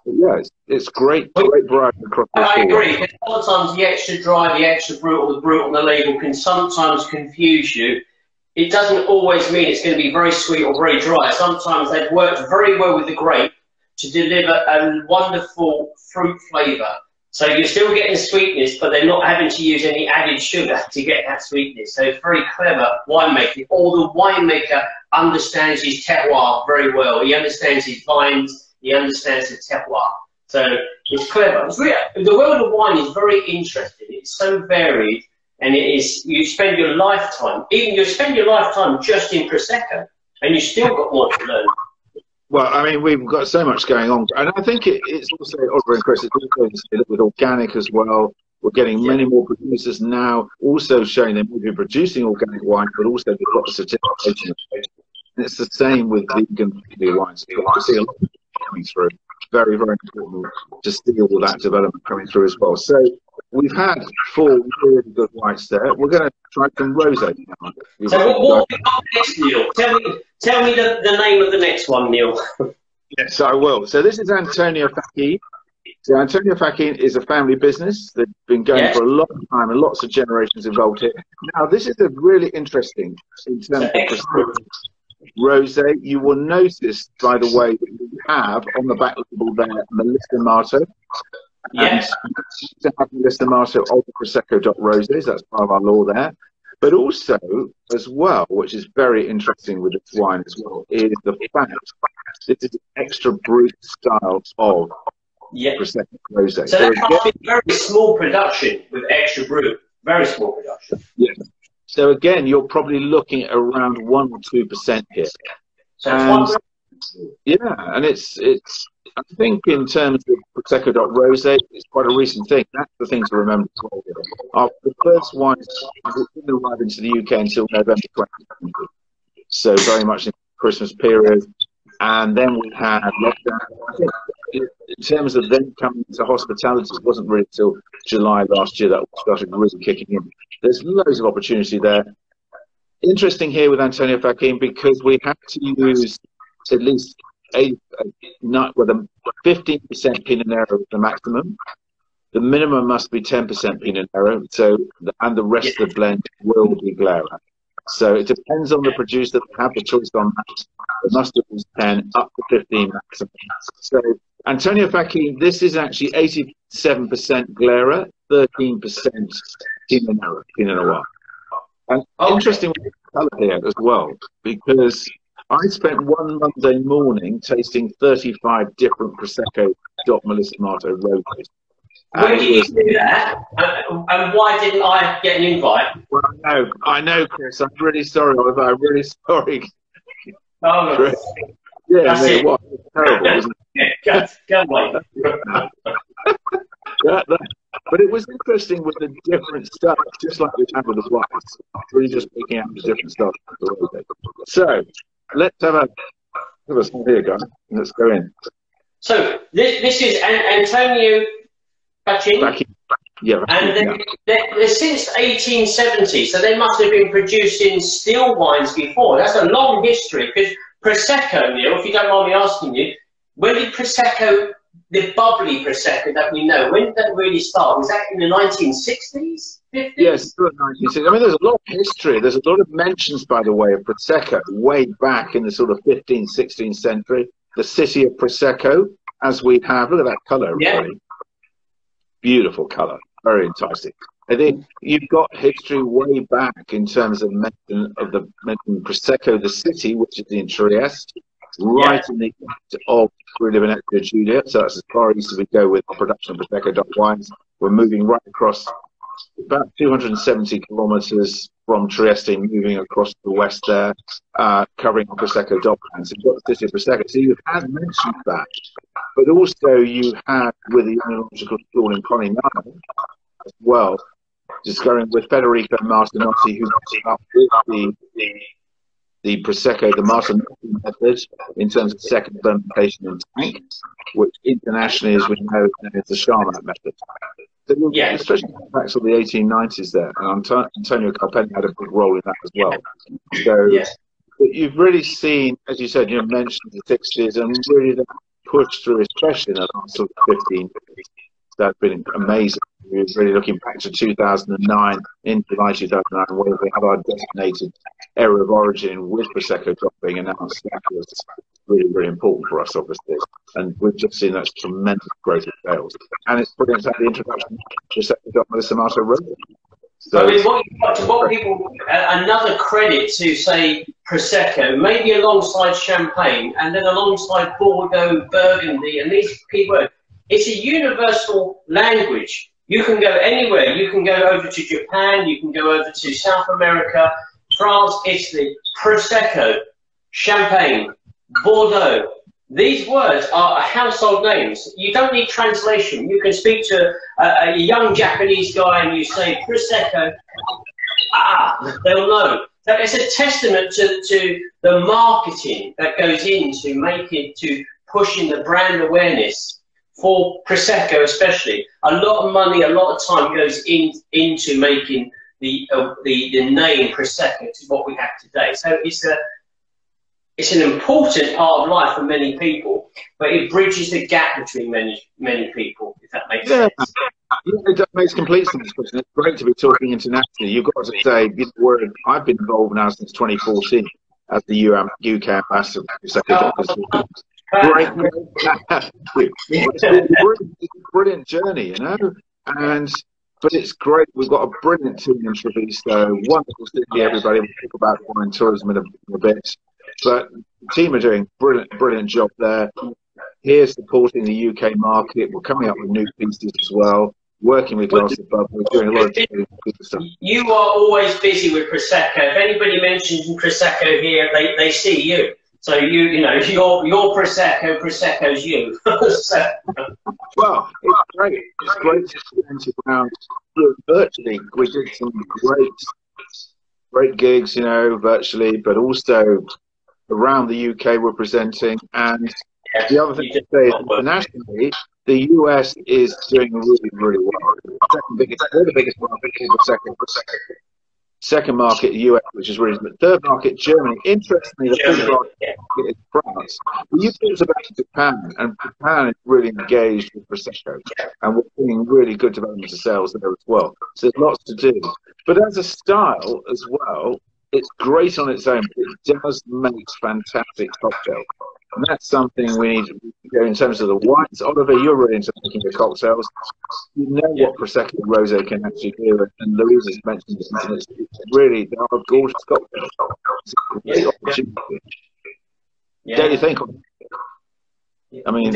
[SPEAKER 2] But yeah, it's great variety across the board.
[SPEAKER 1] I agree. A lot of times the extra dry, the extra brut, or the brut on the label can sometimes confuse you. It doesn't always mean it's going to be very sweet or very dry. Sometimes they've worked very well with the grape to deliver a wonderful fruit flavour. So you're still getting sweetness, but they're not having to use any added sugar to get that sweetness. So it's very clever winemaking. Or the winemaker understands his terroir very well. He understands his vines. He understands the terroir. So it's clever. It's really, the world of wine is very interesting. It's so varied. And it is, you spend your lifetime, just in Prosecco, and you still got more to learn.
[SPEAKER 2] Well, I mean, we've got so much going on. And I think it's also, Oliver and Chris, it's also with organic as well. We're getting many more producers now, also showing they may be producing organic wine, but also they've got certification. And it's the same with vegan wines. I see a lot of people coming through. Very, very important to see all that development coming through as well. So we've had 4 really good whites there. We're going to try some rosé now.
[SPEAKER 1] So what have we got next, Neil? Tell me the name of the next one, Neil.
[SPEAKER 2] Yes, I will. So this is Antonio Fachin. So Antonio Fachin is a family business that's been going for a long time and lots of generations involved here. Now, this is a really interesting in terms of rosé. You will notice, by the way, that we have on the back label there, Millesimato.
[SPEAKER 1] Yes.
[SPEAKER 2] To have Millesimato of Prosecco.roses, that's part of our law there. But also, as well, which is very interesting with this wine as well, is the fact this is an extra brut style of Prosecco rosé.
[SPEAKER 1] So that must be very small production with extra brut. Very small production.
[SPEAKER 2] Yes. So again, you're probably looking at around 1 or 2% here.
[SPEAKER 1] So
[SPEAKER 2] Yeah, and it's. I think in terms of Prosecco Rosé, it's quite a recent thing. That's the thing to remember as well. The first wine didn't arrive into the UK until November 2020, so very much in the Christmas period. And then we had lockdown. I think in terms of them coming into hospitality, it wasn't really until July last year that started really kicking in. There's loads of opportunity there. Interesting here with Antonio Fakin, because we have to use at least 15% Pinot Noir is the maximum. The minimum must be 10% Pinot Noir. So, and the rest of the blend will be Glera. So it depends on the producer. They have the choice on that. It must be 10 up to 15 maximum. So Antonio Fakin, this is actually 87% Glera, 13% Pinot Noir. And interesting colour here as well, because I spent one Monday morning tasting 35 different Prosecco DOC Melissamato roses.
[SPEAKER 1] When did you do that? And why didn't I get an invite?
[SPEAKER 2] Well, I know, Chris. I'm really sorry, Oliver. I'm really sorry.
[SPEAKER 1] Oh, no.
[SPEAKER 2] Yeah,
[SPEAKER 1] that's it.
[SPEAKER 2] What? It's terrible, isn't it?
[SPEAKER 1] Go away.
[SPEAKER 2] But it was interesting with the different stuff, just like we had with the whites. Really just picking out the different stuff. So, let's have a small here, guys. Let's go in.
[SPEAKER 1] So, this is Antonio Fakin.
[SPEAKER 2] Yeah,
[SPEAKER 1] and they're since 1870, so they must have been producing still wines before. That's a long history, because Prosecco, Neil, if you don't mind me asking you, when did Prosecco, the bubbly Prosecco that we know, when did that really start? Was that in the 1960s, 50s?
[SPEAKER 2] Yes, 1960s. I mean, there's a lot of history. There's a lot of mentions, by the way, of Prosecco way back in the sort of 15th, 16th century. The city of Prosecco, as we have, look at that colour, everybody. Yeah. Beautiful colour, very enticing. I think you've got history way back in terms of mention Prosecco, the city, which is in Trieste, right in the east of Friuli Venezia Giulia. So that's as far east as we go with the production of Prosecco DOC wines. We're moving right across about 270 kilometres from Trieste, moving across the west there, covering Prosecco DOC wines. You've got the city of Prosecco. So you have mentioned that. But also you have, with the Enological School in Polignano as well, just going with Federico Martinotti, who came up with the Prosecco, the Martinotti method, in terms of second fermentation in tank, which internationally, as we know, is the Charmat method. So especially back to the 1890s there, and Antonio Carpenti had a big role in that as well. So you've really seen, as you said, you mentioned the 60s, and really the push through, especially in the last sort of 15 years. That's been amazing. We're really looking back to 2009, in July 2009, where we have our designated area of origin with Prosecco DOC being announced. That was really, really important for us, obviously. And we've just seen that tremendous growth of sales. And it's brilliant to have the introduction to Prosecco DOC Melissamato Rosé.
[SPEAKER 1] So, I mean, what people, another credit to, say, Prosecco, maybe alongside Champagne, and then alongside Bordeaux, Burgundy, and these key words. It's a universal language. You can go anywhere. You can go over to Japan, you can go over to South America, France, Italy. Prosecco, Champagne, Bordeaux. These words are household names. You don't need translation. You can speak to a young Japanese guy and you say Prosecco, they'll know. So it's a testament to the marketing that goes into making, to pushing the brand awareness for Prosecco especially. A lot of money, a lot of time goes into making the name Prosecco to what we have today. So it's an important part of life for many people, but it bridges the gap between many people, if that makes sense.
[SPEAKER 2] It makes complete sense, Chris. It's great to be talking internationally. You've got to say, I've been involved now since 2014 as the UK ambassador for Prosecco. Great. It's a brilliant journey, you know, but it's great. We've got a brilliant team in Treviso. Wonderful city, everybody. We'll talk about wine tourism in a bit, but the team are doing brilliant job there. Here supporting the UK market. We're coming up with new pieces as well. Working with Glass Above, we're doing a lot of good stuff.
[SPEAKER 1] You are always busy with Prosecco. If anybody mentions Prosecco here, they see you. So you know, your Prosecco's you. So,
[SPEAKER 2] Well, it's great. It's great to experience around virtually. We did some great gigs, you know, virtually, but also around the UK we're presenting. And the other thing to say is internationally, the US is doing really, really well. We're the biggest market, second market, the US, which is really good. Third market, Germany. Interestingly, the third market is France. But you talked about Japan, and Japan is really engaged with Prosecco, and we're seeing really good development of sales there as well. So there's lots to do. But as a style as well, it's great on its own, but it does make fantastic cocktails. And that's something we need to go in terms of the whites. Oliver, you're really into making the cocktails. You know what Prosecco Rosé can actually do, and Louise has mentioned it. And it's really, they are gorgeous cocktails. It's a great opportunity. Don't you think? I mean,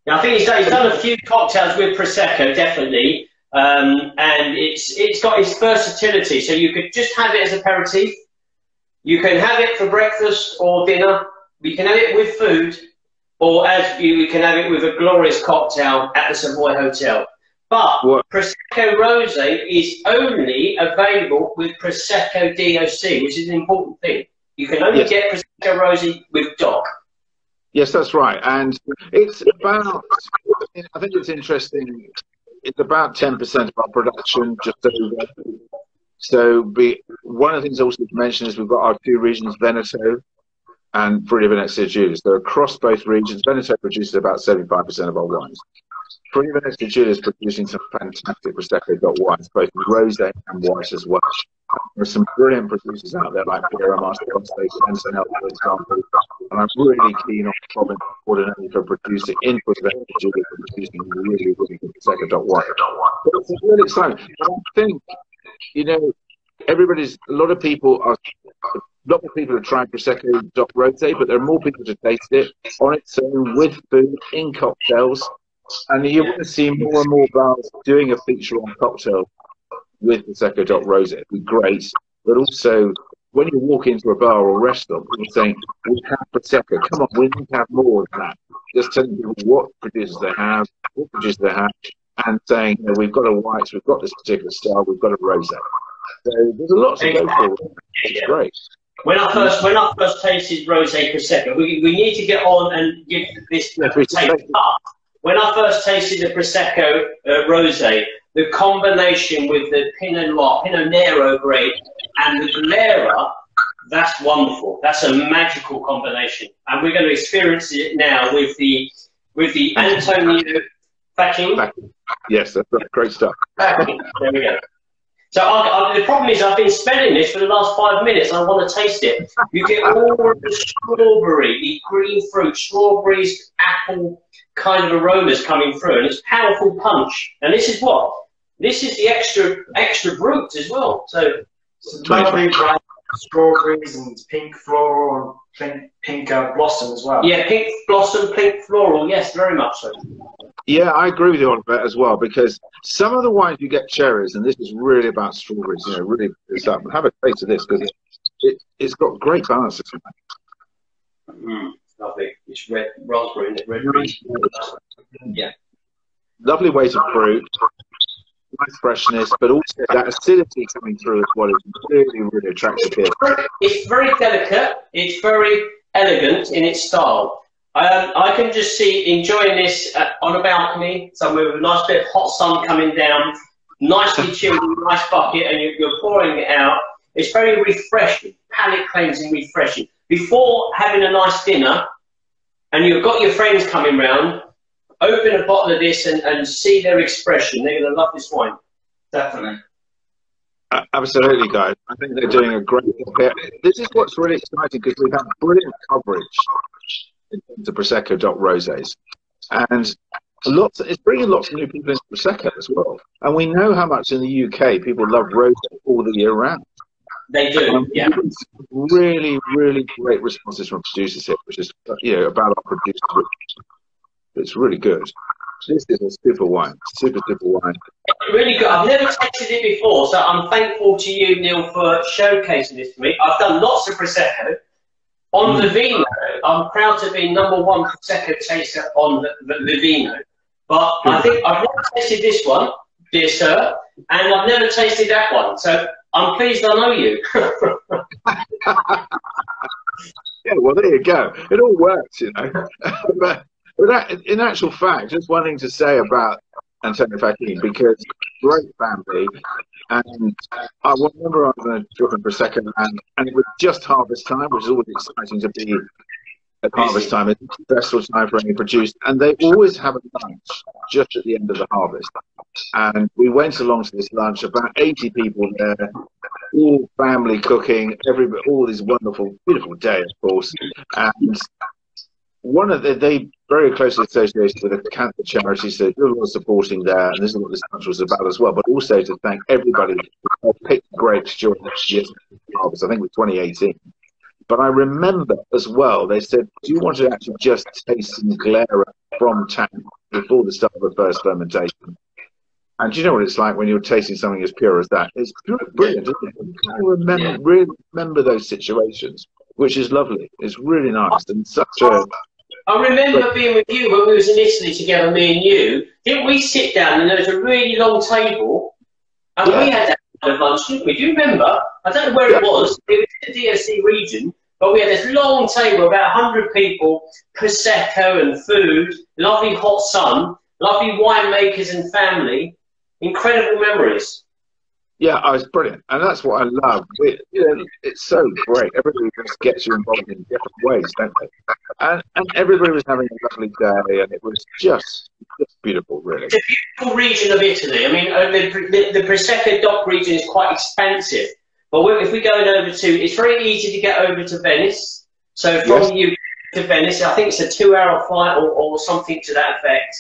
[SPEAKER 1] I think he's done a few cocktails with Prosecco, definitely. And it's got its versatility. So you could just have it as aperitif. You can have it for breakfast or dinner. You can have it with food, or you can have it with a glorious cocktail at the Savoy Hotel. But Prosecco Rosé is only available with Prosecco DOC, which is an important thing. You can only get Prosecco Rosé with DOC.
[SPEAKER 2] Yes, that's right. And it's about, I think it's interesting, it's about 10% of our production, just over. So one of the things also to mention is we've got our two regions, Veneto and Friuli Venezia Giulia. They're across both regions. Veneto produces about 75% of our wines. Friuli Venezia Giulia is producing some fantastic Prosecco DOC wines, both rosé and white as well. There are some brilliant producers out there like Piero Mastercosta, Antonelli, for example. And I'm really keen on Robin Ordinelli for producing in Friuli Venezia Giulia for producing really, really good Prosecco DOC wine. But it's really exciting. But I think, you know, a lot of people are trying Prosecco DOC Rosé, but there are more people to taste it on its own with food in cocktails. And you want to see more and more bars doing a feature on cocktail with Prosecco DOC Rosé. It'd be great. But also, when you walk into a bar or restaurant, people saying, we have Prosecco, come on, we need to have more than that. Just telling people what producers they have, and saying, you know, we've got a white, we've got this particular style, we've got a rosé. So there's a lot to go for. It's great.
[SPEAKER 1] When I first tasted rosé Prosecco, we need to get on and give this taste up. When I first tasted the Prosecco rosé, the combination with the Pinot Noir, Pinot Nero grape, and the Glera, that's wonderful. That's a magical combination, and we're going to experience it now with the Antonio Fachin.
[SPEAKER 2] Yes, that's great stuff.
[SPEAKER 1] There we go. So the problem is I've been smelling this for the last 5 minutes. I want to taste it. You get all of the strawberry, the green fruit, strawberries, apple kind of aromas coming through, and it's powerful punch. And this is what? This is the extra brut as well. So
[SPEAKER 3] lovely brown strawberries and pink floral, pink blossom as well.
[SPEAKER 1] Yeah, pink blossom, pink floral. Yes, very much so.
[SPEAKER 2] Yeah, I agree with you on that as well, because some of the wines you get cherries, and this is really about strawberries, you know, really it's up. Have a taste of this, because it's got great balance.
[SPEAKER 1] Lovely. It's red raspberry, isn't it? Red raspberry. Yeah.
[SPEAKER 2] Lovely weight of fruit, nice freshness, but also that acidity coming through as well is really, really attractive here.
[SPEAKER 1] It's very delicate. It's very elegant in its style. I can just see enjoying this on a balcony somewhere with a nice bit of hot sun coming down, nicely chilled in a nice bucket, and you're pouring it out. It's very refreshing, palate cleansing, refreshing. Before having a nice dinner, and you've got your friends coming round, open a bottle of this and see their expression. They're going to love this wine. Definitely.
[SPEAKER 2] Absolutely, guys. I think they're doing a great job. This is what's really exciting, because we've had brilliant coverage in terms of Prosecco DOC Rosés, and it's bringing lots of new people into Prosecco as well. And we know how much in the UK people love rosé all the year round.
[SPEAKER 1] They do, yeah.
[SPEAKER 2] Really, really great responses from producers here, which is, you know, about our producers. It's really good. This is a super wine, super wine.
[SPEAKER 1] Really good. I've never tasted it before, so I'm thankful to you, Neil, for showcasing this to me. I've done lots of Prosecco. On Vivino, I'm proud to be #1 Prosecco taster on the Vivino. But I think I've never tasted this one, dear sir, and I've never tasted that one. So I'm pleased I know you.
[SPEAKER 2] Yeah, well, there you go. It all works, you know. but that, in actual fact, just one thing to say about Antonio Facchini, because great family, and I remember I was on a different Prosecco, and it was just harvest time, which is always exciting to be at harvest time. It's the best time for any producer, and they always have a lunch just at the end of the harvest. And we went along to this lunch, about 80 people there, all family cooking, all this wonderful, beautiful day, of course. And one of they very closely associated with a cancer charity, so there's a lot of supporting there, and this is what this lunch was about as well. But also to thank everybody who picked grapes during this year's harvest. I think it was 2018. But I remember as well, they said, do you want to actually just taste some Glera from tank before the start of the first fermentation? And do you know what it's like when you're tasting something as pure as that? It's brilliant, isn't it? I really remember those situations, which is lovely. It's really nice. And such a...
[SPEAKER 1] I remember being with you when we was in Italy together, me and you. Didn't we sit down and there was a really long table? And we had that kind of lunch, didn't we? Do you remember? I don't know where it was. It was in the DOC region. But we had this long table, about 100 people, Prosecco and food, lovely hot sun, lovely winemakers and family. Incredible memories.
[SPEAKER 2] Yeah, it was brilliant. And that's what I love. It's so great. Everybody just gets you involved in different ways, don't they? And everybody was having a lovely day, and it was just beautiful, really.
[SPEAKER 1] It's a beautiful region of Italy. I mean, the Prosecco DOC region is quite expansive. But if we're going over to, it's very easy to get over to Venice. So from you to Venice, I think it's a 2-hour flight or something to that effect.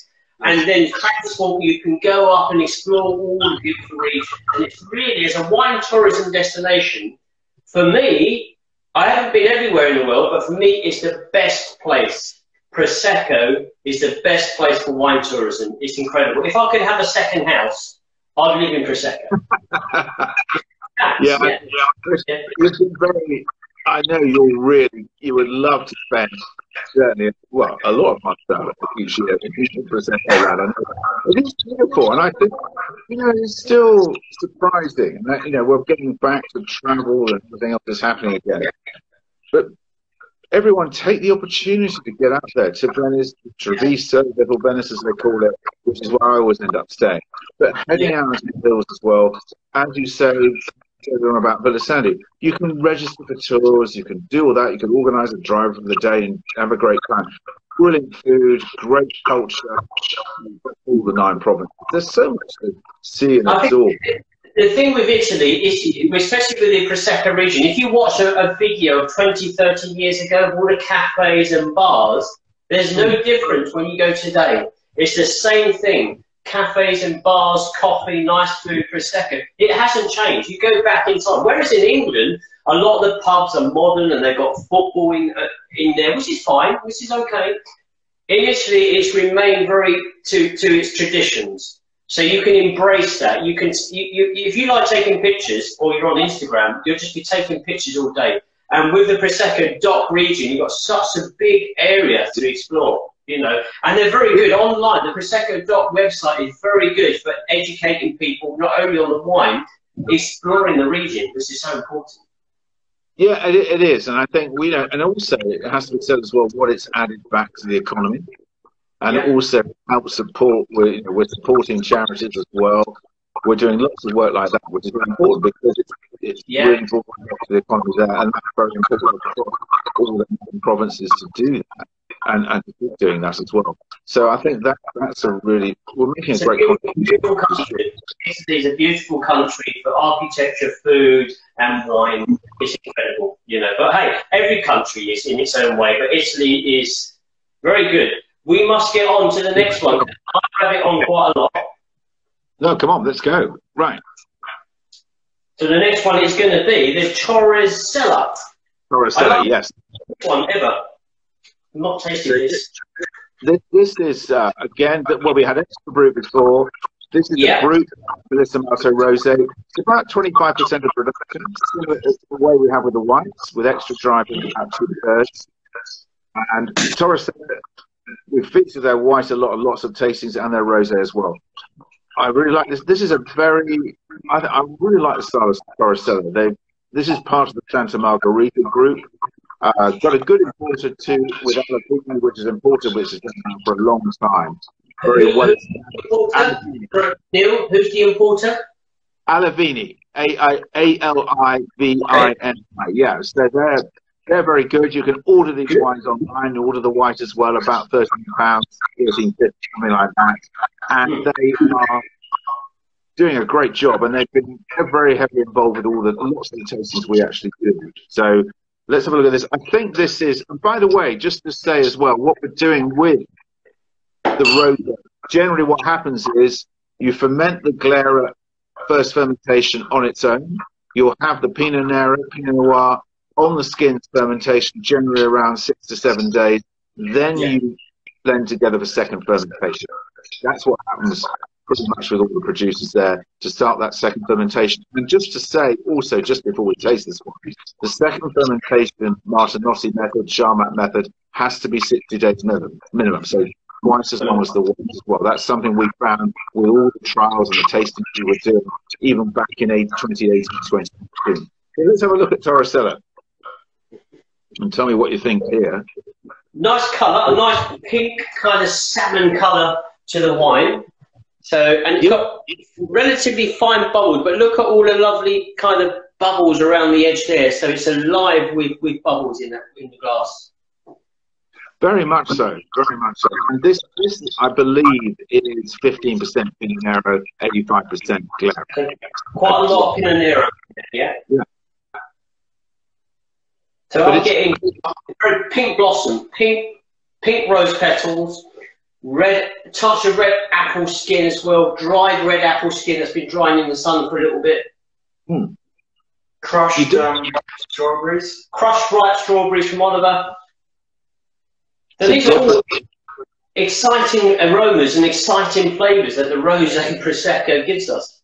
[SPEAKER 1] And then transport, you can go up and explore all the beautiful regions. And it's really, as a wine tourism destination, for me, I haven't been everywhere in the world, but for me, it's the best place. Prosecco is the best place for wine tourism. It's incredible. If I could have a second house, I'd live in Prosecco.
[SPEAKER 2] Yeah. It's been very, I know you would love to spend certainly, well, a lot of my time each year in Prosecco around. I know it is beautiful, and I think, it's still surprising that, we're getting back to travel and everything else is happening again. But everyone take the opportunity to get out there to Venice, Treviso, Little Venice as they call it, which is where I always end up staying. But heading out into the hills as well, as you say, about Villa Sandy, you can register for tours, you can do all that, you can organise a drive for the day and have a great time. Brilliant food, great culture, all the 9 provinces. There's so much to see and absorb.
[SPEAKER 1] The thing with Italy is, especially with the Prosecco region, if you watch a video of 20, 30 years ago of all the cafes and bars, there's no difference when you go today. It's the same thing. Cafes and bars, coffee, nice food, Prosecco. It hasn't changed. You go back in time. Whereas in England, a lot of the pubs are modern and they've got football in there, which is fine, which is okay. In Italy, it's remained very to its traditions. So you can embrace that. You can, if you like taking pictures or you're on Instagram, you'll just be taking pictures all day. And with the Prosecco DOC region, you've got such a big area to explore. And they're very good online. The Prosecco DOC website is very good for educating people, not only on the wine, exploring the region, which is so important.
[SPEAKER 2] Yeah, it is. And I think, and also it has to be said as well, what it's added back to the economy. And also help support, we're supporting charities as well. We're doing lots of work like that, which is really important because it's really important to the economy there. And that's very important for all the provinces to do that. And to keep doing that as well. So I think that's we're making a great
[SPEAKER 1] beautiful country. Italy is a beautiful country for architecture, food, and wine. It's incredible, But hey, every country is in its own way, but Italy is very good. We must get on to the next one. I have it on quite a lot.
[SPEAKER 2] No, come on, let's go. Right.
[SPEAKER 1] So the next one is going to be the Torresella.
[SPEAKER 2] Torresella, yes.
[SPEAKER 1] One ever. I'm not tasting this.
[SPEAKER 2] This is, again, we had extra brut before. This is a Brut Bellissimoto Rosé. It's about 25% of production, similar to the way we have with the whites, with extra dry being about 2/3. And Torresella, we feature their white a lot, lots of tastings, and their rosé as well. I really like this. This is a very, I really like the style of Torresella. This is part of the Santa Margherita group. Got a good importer too with Alapino, which is imported, which has been around for a long time. Very well.
[SPEAKER 1] Neil, who's the importer?
[SPEAKER 2] Alavini, Alivini. Yeah, so they're very good. You can order these wines online. Order the white as well, about £13, £13.50, something like that. And they are doing a great job, and they're very heavily involved with lots of the tastings we actually do. So let's have a look at this. I think this is, and by the way, just to say as well, what we're doing with the rosé, generally what happens is you ferment the Glera first fermentation on its own. You'll have the Pinot Noir on the skin fermentation, generally around 6 to 7 days. Then you blend together for second fermentation. That's what happens pretty much with all the producers there to start that second fermentation. And just to say also, just before we taste this one, the second fermentation, Martinotti method, Charmat method, has to be 60 days minimum. So twice as long as the wine as well. That's something we found with all the trials and the tastings we were doing, even back in 2018, 2019. So let's have a look at Torresella and tell me what you think here.
[SPEAKER 1] Nice colour, a nice pink kind of salmon colour to the wine. So, and it's got relatively fine bubbles, but look at all the lovely kind of bubbles around the edge there. So it's alive with bubbles in the glass.
[SPEAKER 2] Very much so, very much so. And this I believe, is 15% Pinot Nero, 85% Glera.
[SPEAKER 1] Quite a lot of Pinot Nero, yeah? So I'm getting pink blossom, pink rose petals, touch of red apple skin as well, dried red apple skin that's been drying in the sun for a little bit.
[SPEAKER 3] Crushed strawberries.
[SPEAKER 1] Crushed ripe strawberries from Oliver. So these are all exciting aromas and exciting flavours that the Rosé Prosecco gives us.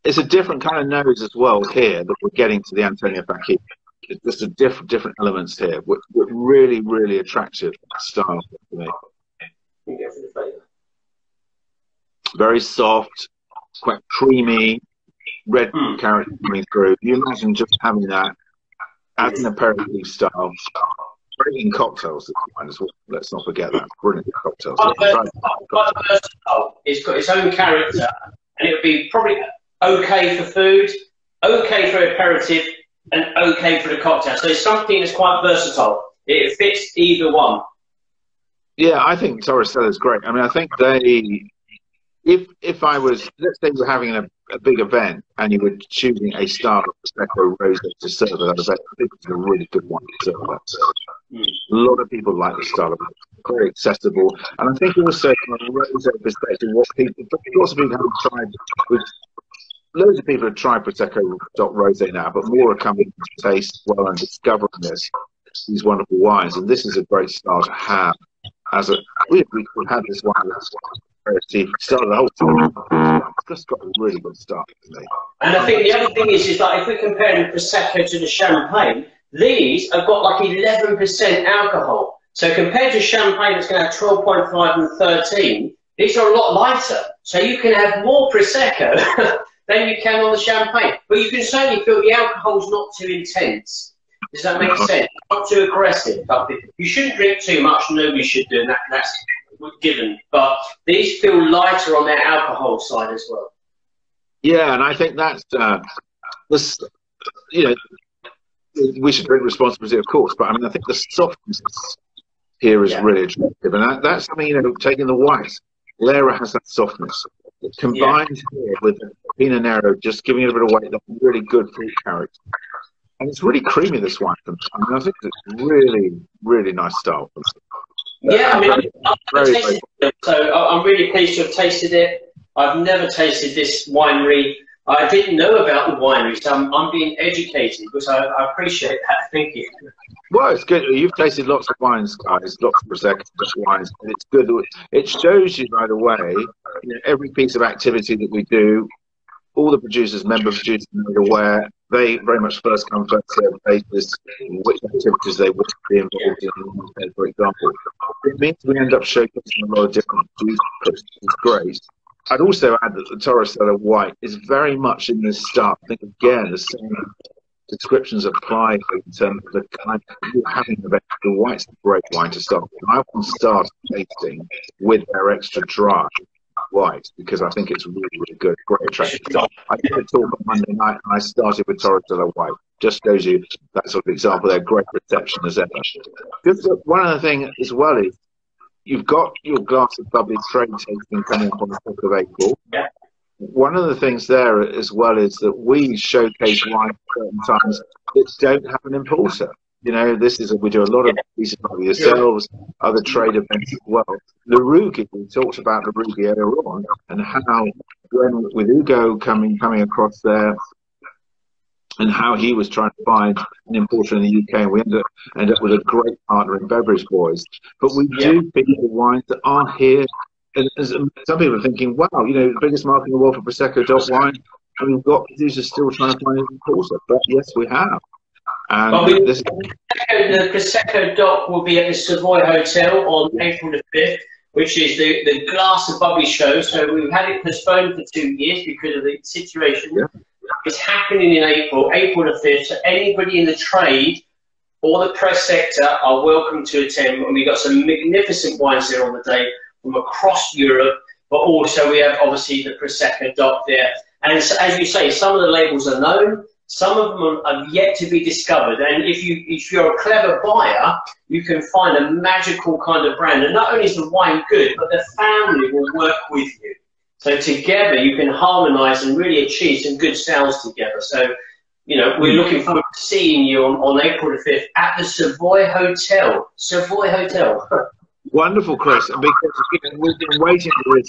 [SPEAKER 2] It's a different kind of nose as well here that we're getting to the Antonio Facchini. It's just a different elements here. We're really, really attractive style for me. Very soft, quite creamy, red character coming through. You imagine just having that as an aperitif style. Great in cocktails, as well. Let's not forget that. Brilliant cocktails.
[SPEAKER 1] Quite versatile. It's got its own character, and it would be probably okay for food, okay for aperitif, and okay for the cocktail. So it's something that's quite versatile. It fits either one.
[SPEAKER 2] Yeah, I think Torresella is great. I mean, I think if I was, let's say we're having a big event and you were choosing a style of Prosecco Rosé to serve at that event, I think it's a really good one to serve that. A lot of people like the style of it. Very accessible. And I think also from a rosé perspective, lots of people haven't tried, loads of people have tried Prosecco Rosé now, but more are coming to taste well and discovering these wonderful wines. And this is a great style to have. We had this one started the whole time. It's just got a really good start for me.
[SPEAKER 1] And I think the other thing is like if we're comparing the Prosecco to the Champagne, these have got like 11% alcohol. So compared to Champagne that's going to have 12.5 and 13, these are a lot lighter. So you can have more Prosecco than you can on the Champagne. But you can certainly feel the alcohol's not too intense. Does that make sense? Not too aggressive. You shouldn't drink too much. Nobody should do, and that's given. But these feel lighter on their alcohol side as well.
[SPEAKER 2] Yeah, and I think that's we should drink responsibly, of course. But I mean, I think the softness here is really attractive, and that's something taking the white. Glera has that softness. It combines here with Pinot Nero, just giving it a bit of weight. That's really good fruit character. And it's really creamy, this wine. I mean, I think it's really, really nice style.
[SPEAKER 1] Yeah, I mean, I've never tasted it, so I'm really pleased to have tasted it. I've never tasted this winery. I didn't know about the winery, so I'm being educated, because I appreciate that. Thank you.
[SPEAKER 2] Well, it's good. You've tasted lots of wines, guys, lots of Prosecco wines, and it's good. It shows you, by the way, every piece of activity that we do, all the producers, member producers, made aware. They very much first come, first served basis, which activities they want to be involved in, for example. It means we end up showcasing a lot of different producers, which is great. I'd also add that the Torresella White is very much in this start. I think, again, the same descriptions apply in terms of the kind of having the white's a great wine to start with. I want to start tasting with their extra dry white because I think it's really, really good, great attractive stuff. I did a talk on Monday night and I started with Torresella White. Just shows you that sort of example. They're great reception as ever. Just one other thing as well is you've got your glass of bubbly trade tasting coming up on the 4th of April.
[SPEAKER 1] Yeah.
[SPEAKER 2] One of the things there as well is that we showcase wine at certain times that don't have an importer. We do a lot of pieces of yourselves, other trade events as well. Larugi, we talked about Larugi earlier on, and how with Ugo coming across there, and how he was trying to find an importer in the UK, and we end up with a great partner in Beverage Boys. But we do pick the wines that are here. And some people are thinking, wow, the biggest market in the world for Prosecco DOC wine, and we've got producers still trying to find an importer. But yes, we have. And
[SPEAKER 1] the Prosecco DOC will be at the Savoy Hotel on April the 5th, which is the Glass of Bubbly show. So we've had it postponed for 2 years because of the situation. Yeah. It's happening in April the 5th. So anybody in the trade or the press sector are welcome to attend. And we've got some magnificent wines there on the day from across Europe, but also we have obviously the Prosecco DOC there. And as you say, some of the labels are known, some of them are yet to be discovered. And if you're a clever buyer, you can find a magical kind of brand. And not only is the wine good, but the family will work with you. So together you can harmonise and really achieve some good sales together. So, we're looking forward to seeing you on April the 5th at the Savoy Hotel. Savoy Hotel.
[SPEAKER 2] Wonderful, Chris. And because we've been waiting for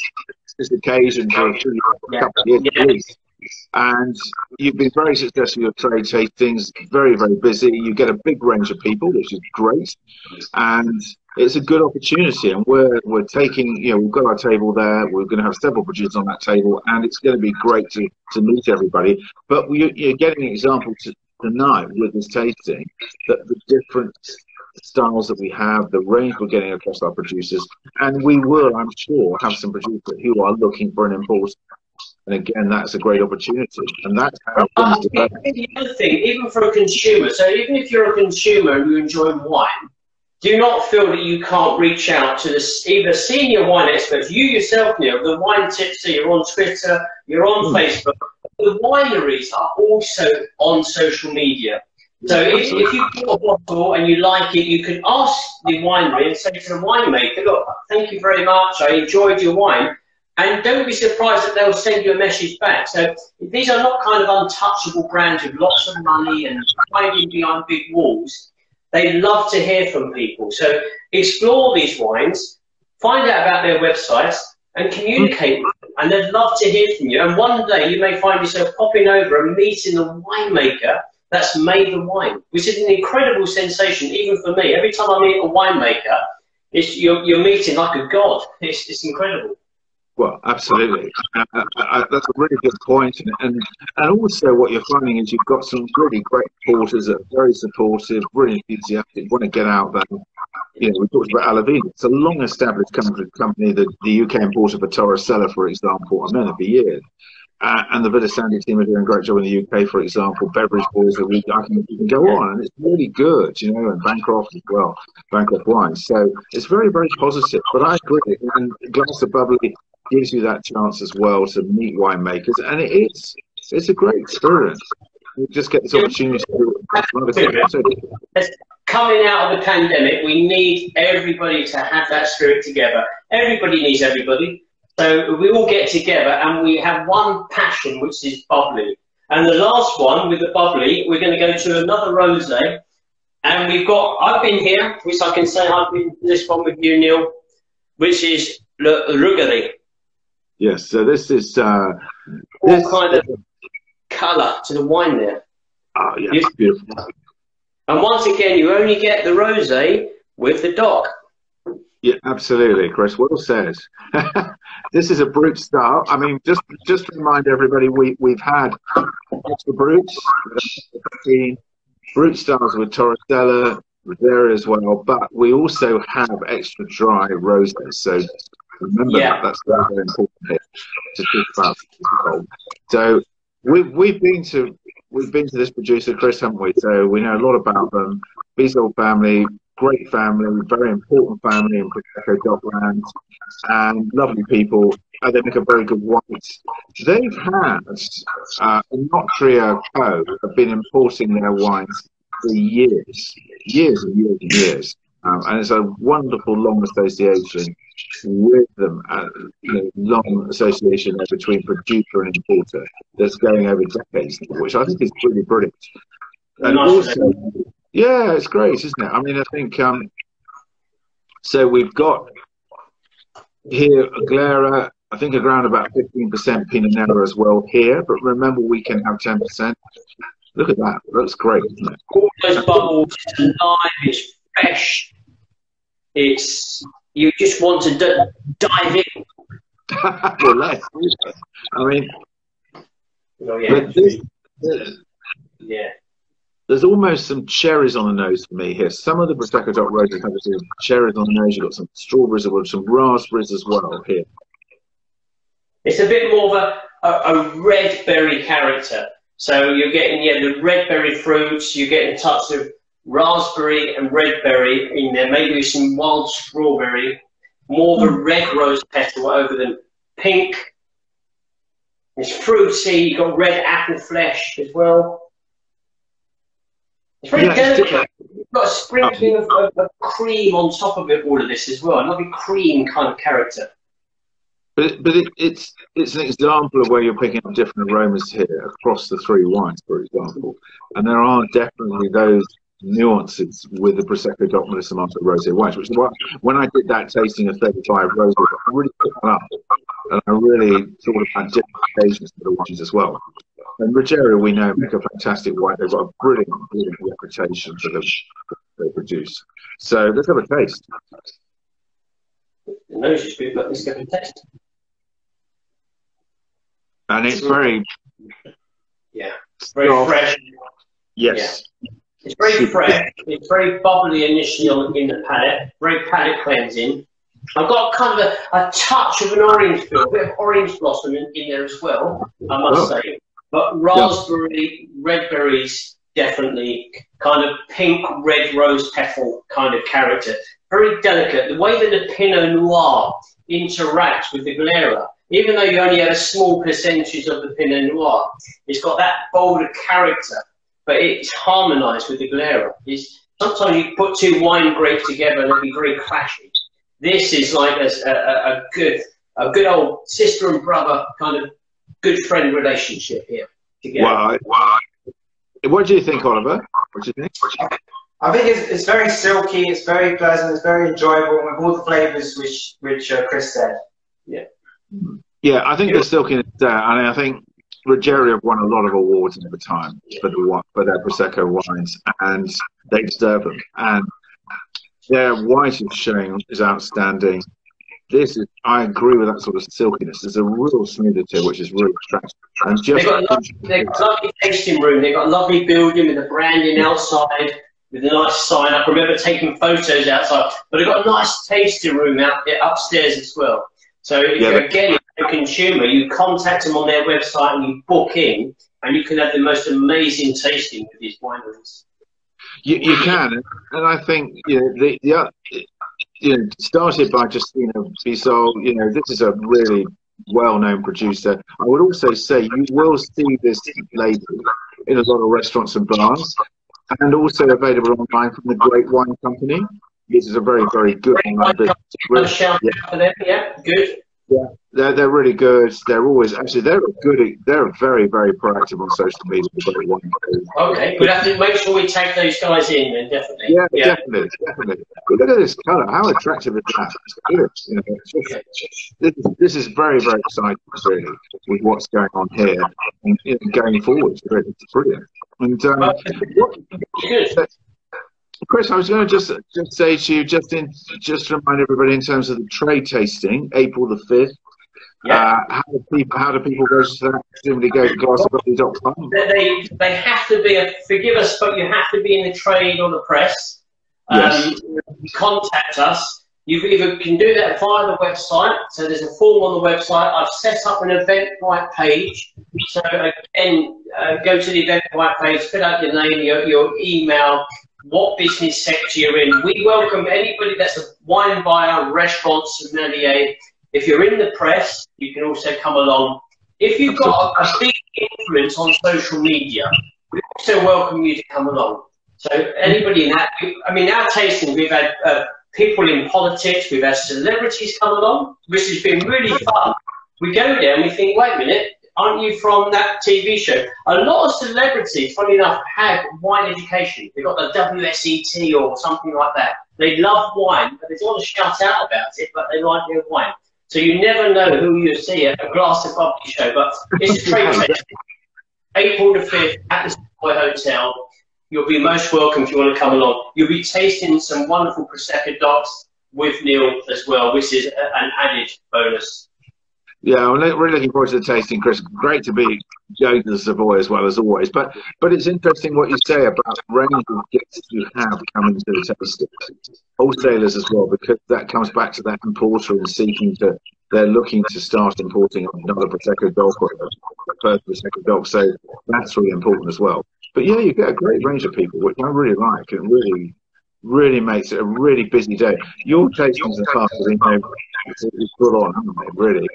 [SPEAKER 2] this occasion for a couple of years at least. And you've been very successful with your trade tastings, very, very busy. You get a big range of people, which is great. And it's a good opportunity. And we're taking, we've got our table there. We're going to have several producers on that table. And it's going to be great to meet everybody. But you're getting an example tonight with this tasting that the different styles that we have, the range we're getting across our producers, and we will, I'm sure, have some producers who are looking for an import. And again, that's a great opportunity, and that's how things develop.
[SPEAKER 1] The other thing, even for a consumer, so even if you're a consumer and you enjoy wine, do not feel that you can't reach out to either senior wine experts, you yourself, Neil, the Wine Tipster, you're on Twitter, you're on Facebook. The wineries are also on social media. So if you bought a bottle and you like it, you can ask the winery and say to the winemaker, look, thank you very much, I enjoyed your wine. And don't be surprised that they'll send you a message back. So these are not kind of untouchable brands with lots of money and hiding behind big walls. They love to hear from people. So explore these wines, find out about their websites, and communicate with them. And they'd love to hear from you. And one day you may find yourself popping over and meeting the winemaker that's made the wine, which is an incredible sensation, even for me. Every time I meet a winemaker, you're meeting like a god. It's incredible.
[SPEAKER 2] Well, absolutely. That's a really good point. And also what you're finding is you've got some really great porters that are very supportive, really enthusiastic, want to get out there. We talked about Alavina. It's a long-established company, the UK importer for Torresella, for example, I've known it for years. And the Villasandi team are doing a great job in the UK, for example. Beverage Boys, you can go on, and it's really good, and Bancroft as well, Bancroft Wine. So it's very, very positive. But I agree, and Glass of Bubbly gives you that chance as well to meet winemakers, and it's a great experience. You just get this opportunity to do.
[SPEAKER 1] Coming out of the pandemic, we need everybody to have that spirit together. Everybody needs everybody. So we all get together and we have one passion, which is bubbly. And the last one with the bubbly, we're going to go to another rosé. And I've been here, which I can say I've been this one with you, Neil, which is Le Rougaré.
[SPEAKER 2] Yes, so this is
[SPEAKER 1] all kind of colour to the wine there.
[SPEAKER 2] Oh, yeah, it's beautiful.
[SPEAKER 1] And once again, you only get the rosé with the DOC.
[SPEAKER 2] Yeah, absolutely, Chris. Well said. This is a brute style. I mean, just to remind everybody, we've had extra brutes, brute styles with Torresella, Rosaria as well, but we also have extra dry roses. So remember that's very, very important here to talk about. So we've been to this producer, Chris, haven't we? So we know a lot about them. Bezold family, great family, very important family in Prosecco Docklands, and lovely people. They make a very good white. They've had Notria Co. have been importing their wines for years and years and years. And it's a wonderful long association with them, long association between producer and importer that's going over decades, which I think is really brilliant. And also, yeah, it's great, isn't it? I mean, I think, so we've got here Glera, I think around about 15% Pinot Noir as well here, but remember we can have 10%. Look at that, it looks great, isn't it?
[SPEAKER 1] All those bubbles, it's alive, it's fresh, you just want to dive in.
[SPEAKER 2] Well, less, I mean, there's almost some cherries on the nose for me here. Some of the Prosecco Dock roses have some cherries on the nose. You've got some strawberries as well, some raspberries as well here.
[SPEAKER 1] It's a bit more of a red berry character. So you're getting the red berry fruits, you're getting a touch of raspberry and red berry in there, maybe some wild strawberry, more of a red rose petal over them. Pink, it's fruity, you've got red apple flesh as well. It's very delicate. You've got a sprinkling of cream on top of it, all of this as well. A lovely cream kind of character.
[SPEAKER 2] But it's an example of where you're picking up different aromas here across the three wines, for example. And there are definitely those nuances with the Prosecco Dock Melissa Martha Rosé wines, which is why when I did that tasting of 35 roses, I really picked them up. And I really thought about different occasions for the wines as well. And Ruggiero, we know, make a fantastic wine. They've got a brilliant reputation for them they produce. So let's have a taste.
[SPEAKER 1] The nose is good, but let's get a taste.
[SPEAKER 2] And it's very...
[SPEAKER 1] Yeah, it's very fresh.
[SPEAKER 2] Yes.
[SPEAKER 1] Yeah. It's very fresh. It's very bubbly initially in the palate. Very palate cleansing. I've got kind of a touch of an orange feel, a bit of orange blossom in there as well, I must say. But raspberry, red berries, definitely. Kind of pink, red rose petal kind of character. Very delicate. The way that the Pinot Noir interacts with the Glera, even though you only have a small percentage of the Pinot Noir, it's got that bolder character, but it's harmonised with the Glera. Sometimes you put two wine grapes together and it'll be very clashy. This is like a good old sister and brother kind of good friend relationship here together.
[SPEAKER 2] Wow. What do you think, Oliver? What do you think?
[SPEAKER 3] I think it's very silky, it's very pleasant, it's very enjoyable with all the flavours which Chris said.
[SPEAKER 2] Yeah, I think the silkiness there, and I think Ruggiero have won a lot of awards over time for their Prosecco wines, and they deserve them. And their white is outstanding. I agree with that sort of silkiness. There's a real smoothity which is really attractive. And
[SPEAKER 1] they've got a lovely tasting room. They've got a lovely building with the branding outside, with a nice sign. I remember taking photos outside, but they've got a nice tasting room out there upstairs as well. So if you're a consumer, you contact them on their website and you book in, and you can have the most amazing tasting with these wineries.
[SPEAKER 2] You can, and I think started by Justina Bezold. This is a really well-known producer. I would also say you will see this label in a lot of restaurants and bars, and also available online from the Great Wine Company. This is a very, very good online business.
[SPEAKER 1] Shout out for them, good.
[SPEAKER 2] Yeah, they're really good. They're always they're very, very proactive on social media.
[SPEAKER 1] Okay, we'll have to make sure we tag those guys in then, definitely.
[SPEAKER 2] Yeah, definitely. But look at this colour. How attractive is that? This is very, very exciting, really, with what's going on here and going forward. It's brilliant. And Chris, I was going to just say to you, just to remind everybody in terms of the trade tasting, April the 5th.
[SPEAKER 1] Yeah.
[SPEAKER 2] How do people register that? Presumably go to glassofcoffee.com.
[SPEAKER 1] They have to be, forgive us, but you have to be in the trade or the press.
[SPEAKER 2] Yes.
[SPEAKER 1] Contact us. You either can do that via the website. So there's a form on the website. I've set up an Eventbrite page. So again, go to the Eventbrite page, fill out your name, your email, what business sector you're in. We welcome anybody that's a wine buyer, restaurant, sommelier. If you're in the press, you can also come along. If you've got a big influence on social media, we also welcome you to come along. So anybody in that, I mean, our tasting, we've had people in politics, we've had celebrities come along, which has been really fun. We go there and we think, wait a minute, aren't you from that TV show? A lot of celebrities, funny enough, have wine education. They've got the WSET or something like that. They love wine, but they don't want to shout out about it, but they like their wine. So you never know who you see at a Glass of Bubbly show, but it's a trade tasting. April the 5th at the Savoy Hotel. You'll be most welcome if you want to come along. You'll be tasting some wonderful Prosecco DOCs with Neil as well, which is an added bonus. Yeah,
[SPEAKER 2] I'm really looking forward to the tasting, Chris. Great to be going to the Savoy as well as always. But it's interesting what you say about the range of guests you have coming to the tasting. Wholesalers as well, because that comes back to that importer and they're looking to start importing another Prosecco DOC or a first Prosecco DOC. So that's really important as well. But yeah, you get a great range of people, which I really like. It really makes it a really busy day. Your tastings and classes, it's full on, haven't they? Really.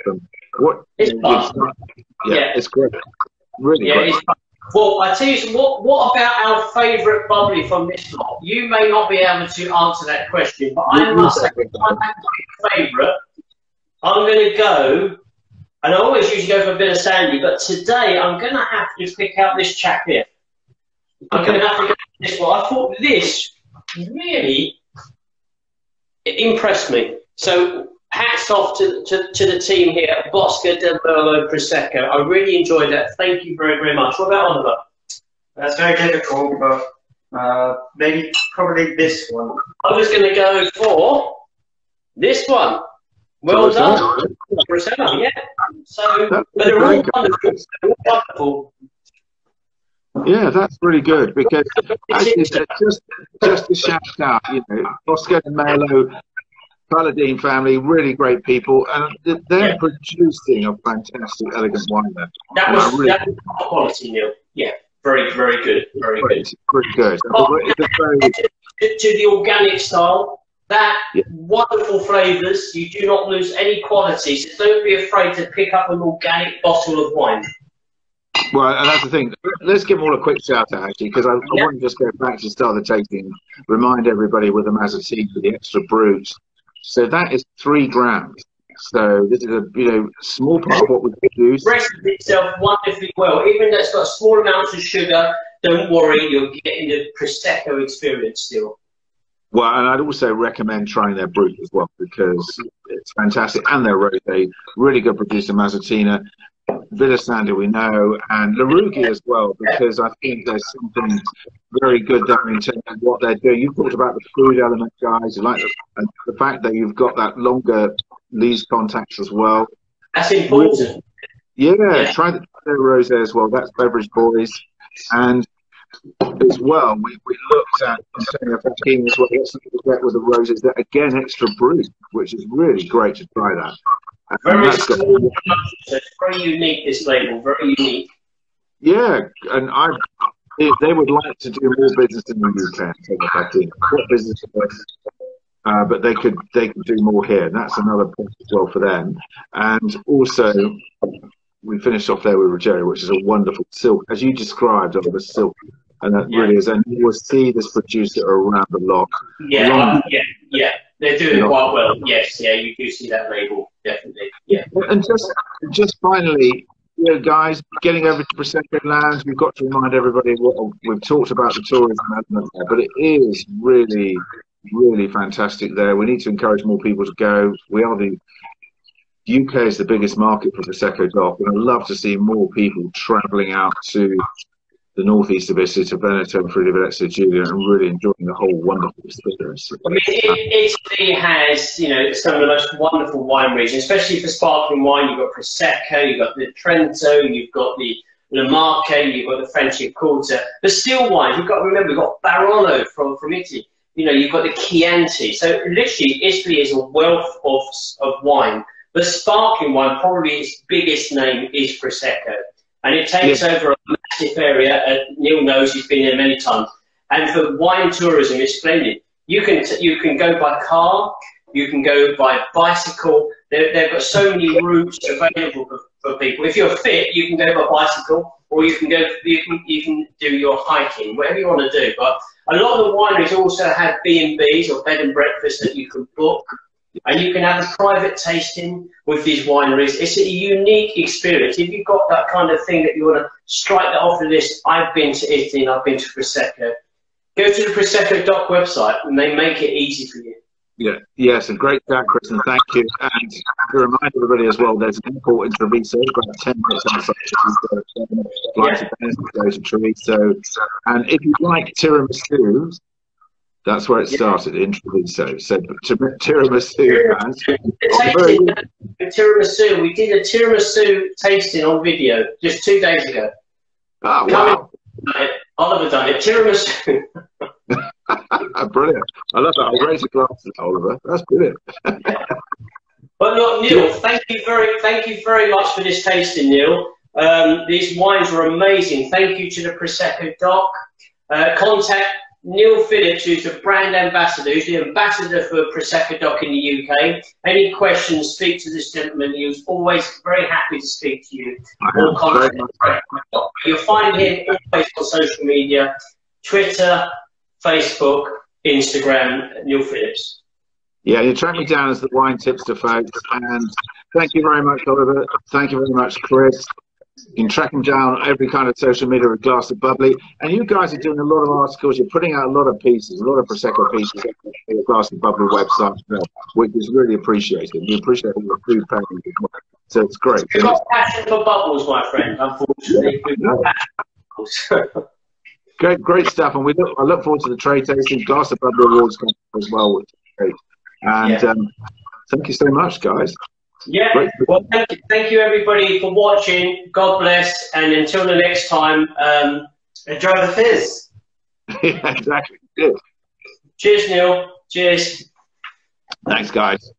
[SPEAKER 2] It's fun. Yeah, it's great. Really great. It's fun.
[SPEAKER 1] Well, I tell you, what about our favourite bubbly from this lot? You may not be able to answer that question, but I must say, my favourite. I'm going to go, and I always usually go for a bit of Sandy, but today I'm going to have to pick out this chap here. I'm going to have to go for this one. I thought this really impressed me. So hats off to the team here at Bosca del Merlot Prosecco. I really enjoyed that. Thank you very, very much. What about Oliver?
[SPEAKER 3] That's very difficult, but probably this one.
[SPEAKER 1] I was going to go for this one. Well done. Prosecco, yeah. So, but they're all wonderful. They're all wonderful.
[SPEAKER 2] Yeah, that's really good because, as you said, just to shout out, Bosca del Merlot, Paladin family, really great people, and they're producing a fantastic, elegant wine there.
[SPEAKER 1] That was quality, Neil. Yeah, very, very good, very good.
[SPEAKER 2] Pretty good.
[SPEAKER 1] To the organic style, wonderful flavours. You do not lose any quality, so don't be afraid to pick up an organic bottle of wine.
[SPEAKER 2] Well, and that's the thing. Let's give them all a quick shout out, actually, because I want to just go back to start the tasting, remind everybody with the Mazzottini for the extra brut. So that is 3 grams. So this is a small part of what we produce.
[SPEAKER 1] It expresses itself wonderfully well. Even though it's got small amounts of sugar, don't worry, you're getting the Prosecco experience still.
[SPEAKER 2] Well, and I'd also recommend trying their brut as well because it's fantastic, and their rosé, really good producer Mazzottini. Villa Sande we know, and Larugi as well, because I think there's something very good there in terms of what they're doing. You talked about the food element, guys. You like the fact that you've got that longer lees contacts as well.
[SPEAKER 1] That's important.
[SPEAKER 2] Try the rosé as well. That's Beverage Boys, and as well we looked at Antonio Facchini as well. Let's not forget with the roses that again extra brut, which is really great to try that.
[SPEAKER 1] Very small, so it's very unique, this label, very unique.
[SPEAKER 2] Yeah, and they would like to do more business in the UK, what business but they could do more here, and that's another point as well for them. And also, we finished off there with Rogero, which is a wonderful silk, as you described, Oliver, silk. And that really is, and you will see this producer around the lot.
[SPEAKER 1] Yeah, they're doing quite well. Yes, you do see that label, definitely. Yeah.
[SPEAKER 2] And just finally, guys, getting over to Prosecco Lounge, we've got to remind everybody what we've talked about the tourism element there, but it is really, really fantastic there. We need to encourage more people to go. The UK is the biggest market for Prosecco DOC, and I'd love to see more people travelling out to the northeast of Italy to Veneto and Friuli Venezia Giulia, and really enjoying the whole wonderful experience.
[SPEAKER 1] I mean, Italy has, you know, some of the most wonderful wine regions, especially for sparkling wine. You've got Prosecco, you've got the Trento, you've got the Le Marche, you've got the Franciacorta. The still wines, you've got to remember, you've got Barolo from Italy. You know, you've got the Chianti. So literally, Italy is a wealth of wine. The sparkling wine, probably its biggest name is Prosecco. And it takes over a massive area. Neil knows, he's been there many times. And for wine tourism, it's splendid. You can go by car, you can go by bicycle. They've got so many routes available for people. If you're fit, you can go by bicycle, or you can do your hiking, whatever you want to do. But a lot of the wineries also have B&Bs or bed and breakfast that you can book. And you can have a private tasting with these wineries. It's a unique experience. If you've got that kind of thing that you want to strike that off the list, I've been to Italy and I've been to Prosecco. Go to the Prosecco Doc website and they make it easy for you.
[SPEAKER 2] Yeah, yes, a great chat, Chris, and thank you. And to remind everybody as well, there's an airport in Treviso, about 10 minutes outside to Treviso. And if you like tiramisu, that's where it started, in Treviso. So tiramisu fans.
[SPEAKER 1] Tiramisu. We did a tiramisu tasting on video just 2 days ago.
[SPEAKER 2] Oh, wow.
[SPEAKER 1] Oliver done it. Tiramisu.
[SPEAKER 2] Brilliant. I love that. I'll raise a glass to that, Oliver. That's brilliant.
[SPEAKER 1] But look, Neil, thank you very much for this tasting, Neil. These wines were amazing. Thank you to the Prosecco Doc. Contact Neil Phillips, who's the brand ambassador, who's the ambassador for Prosecco Doc in the UK. Any questions, speak to this gentleman. He was always very happy to speak to you. You'll find him always on social media, Twitter, Facebook, Instagram, Neil Phillips.
[SPEAKER 2] Yeah, you track me down as the Wine Tipster, folks. And thank you very much, Oliver. Thank you very much, Chris. You can track him down on every kind of social media with Glass of Bubbly. And you guys are doing a lot of articles. You're putting out a lot of pieces, a lot of Prosecco pieces on the Glass of Bubbly website, which is really appreciated. We appreciate all the food pairing as well. So it's great.
[SPEAKER 1] We've got passion for bubbles, my friend, unfortunately. We've got passion for bubbles.
[SPEAKER 2] Great stuff. And I look forward to the trade tasting. Glass of Bubbly Awards coming as well, which is great. And thank you so much, guys.
[SPEAKER 1] Yeah, well, thank you everybody for watching. God bless, and until the next time,
[SPEAKER 3] enjoy the fizz.
[SPEAKER 2] Yeah, exactly. Good.
[SPEAKER 1] Cheers, Neil. Cheers.
[SPEAKER 2] Thanks, guys.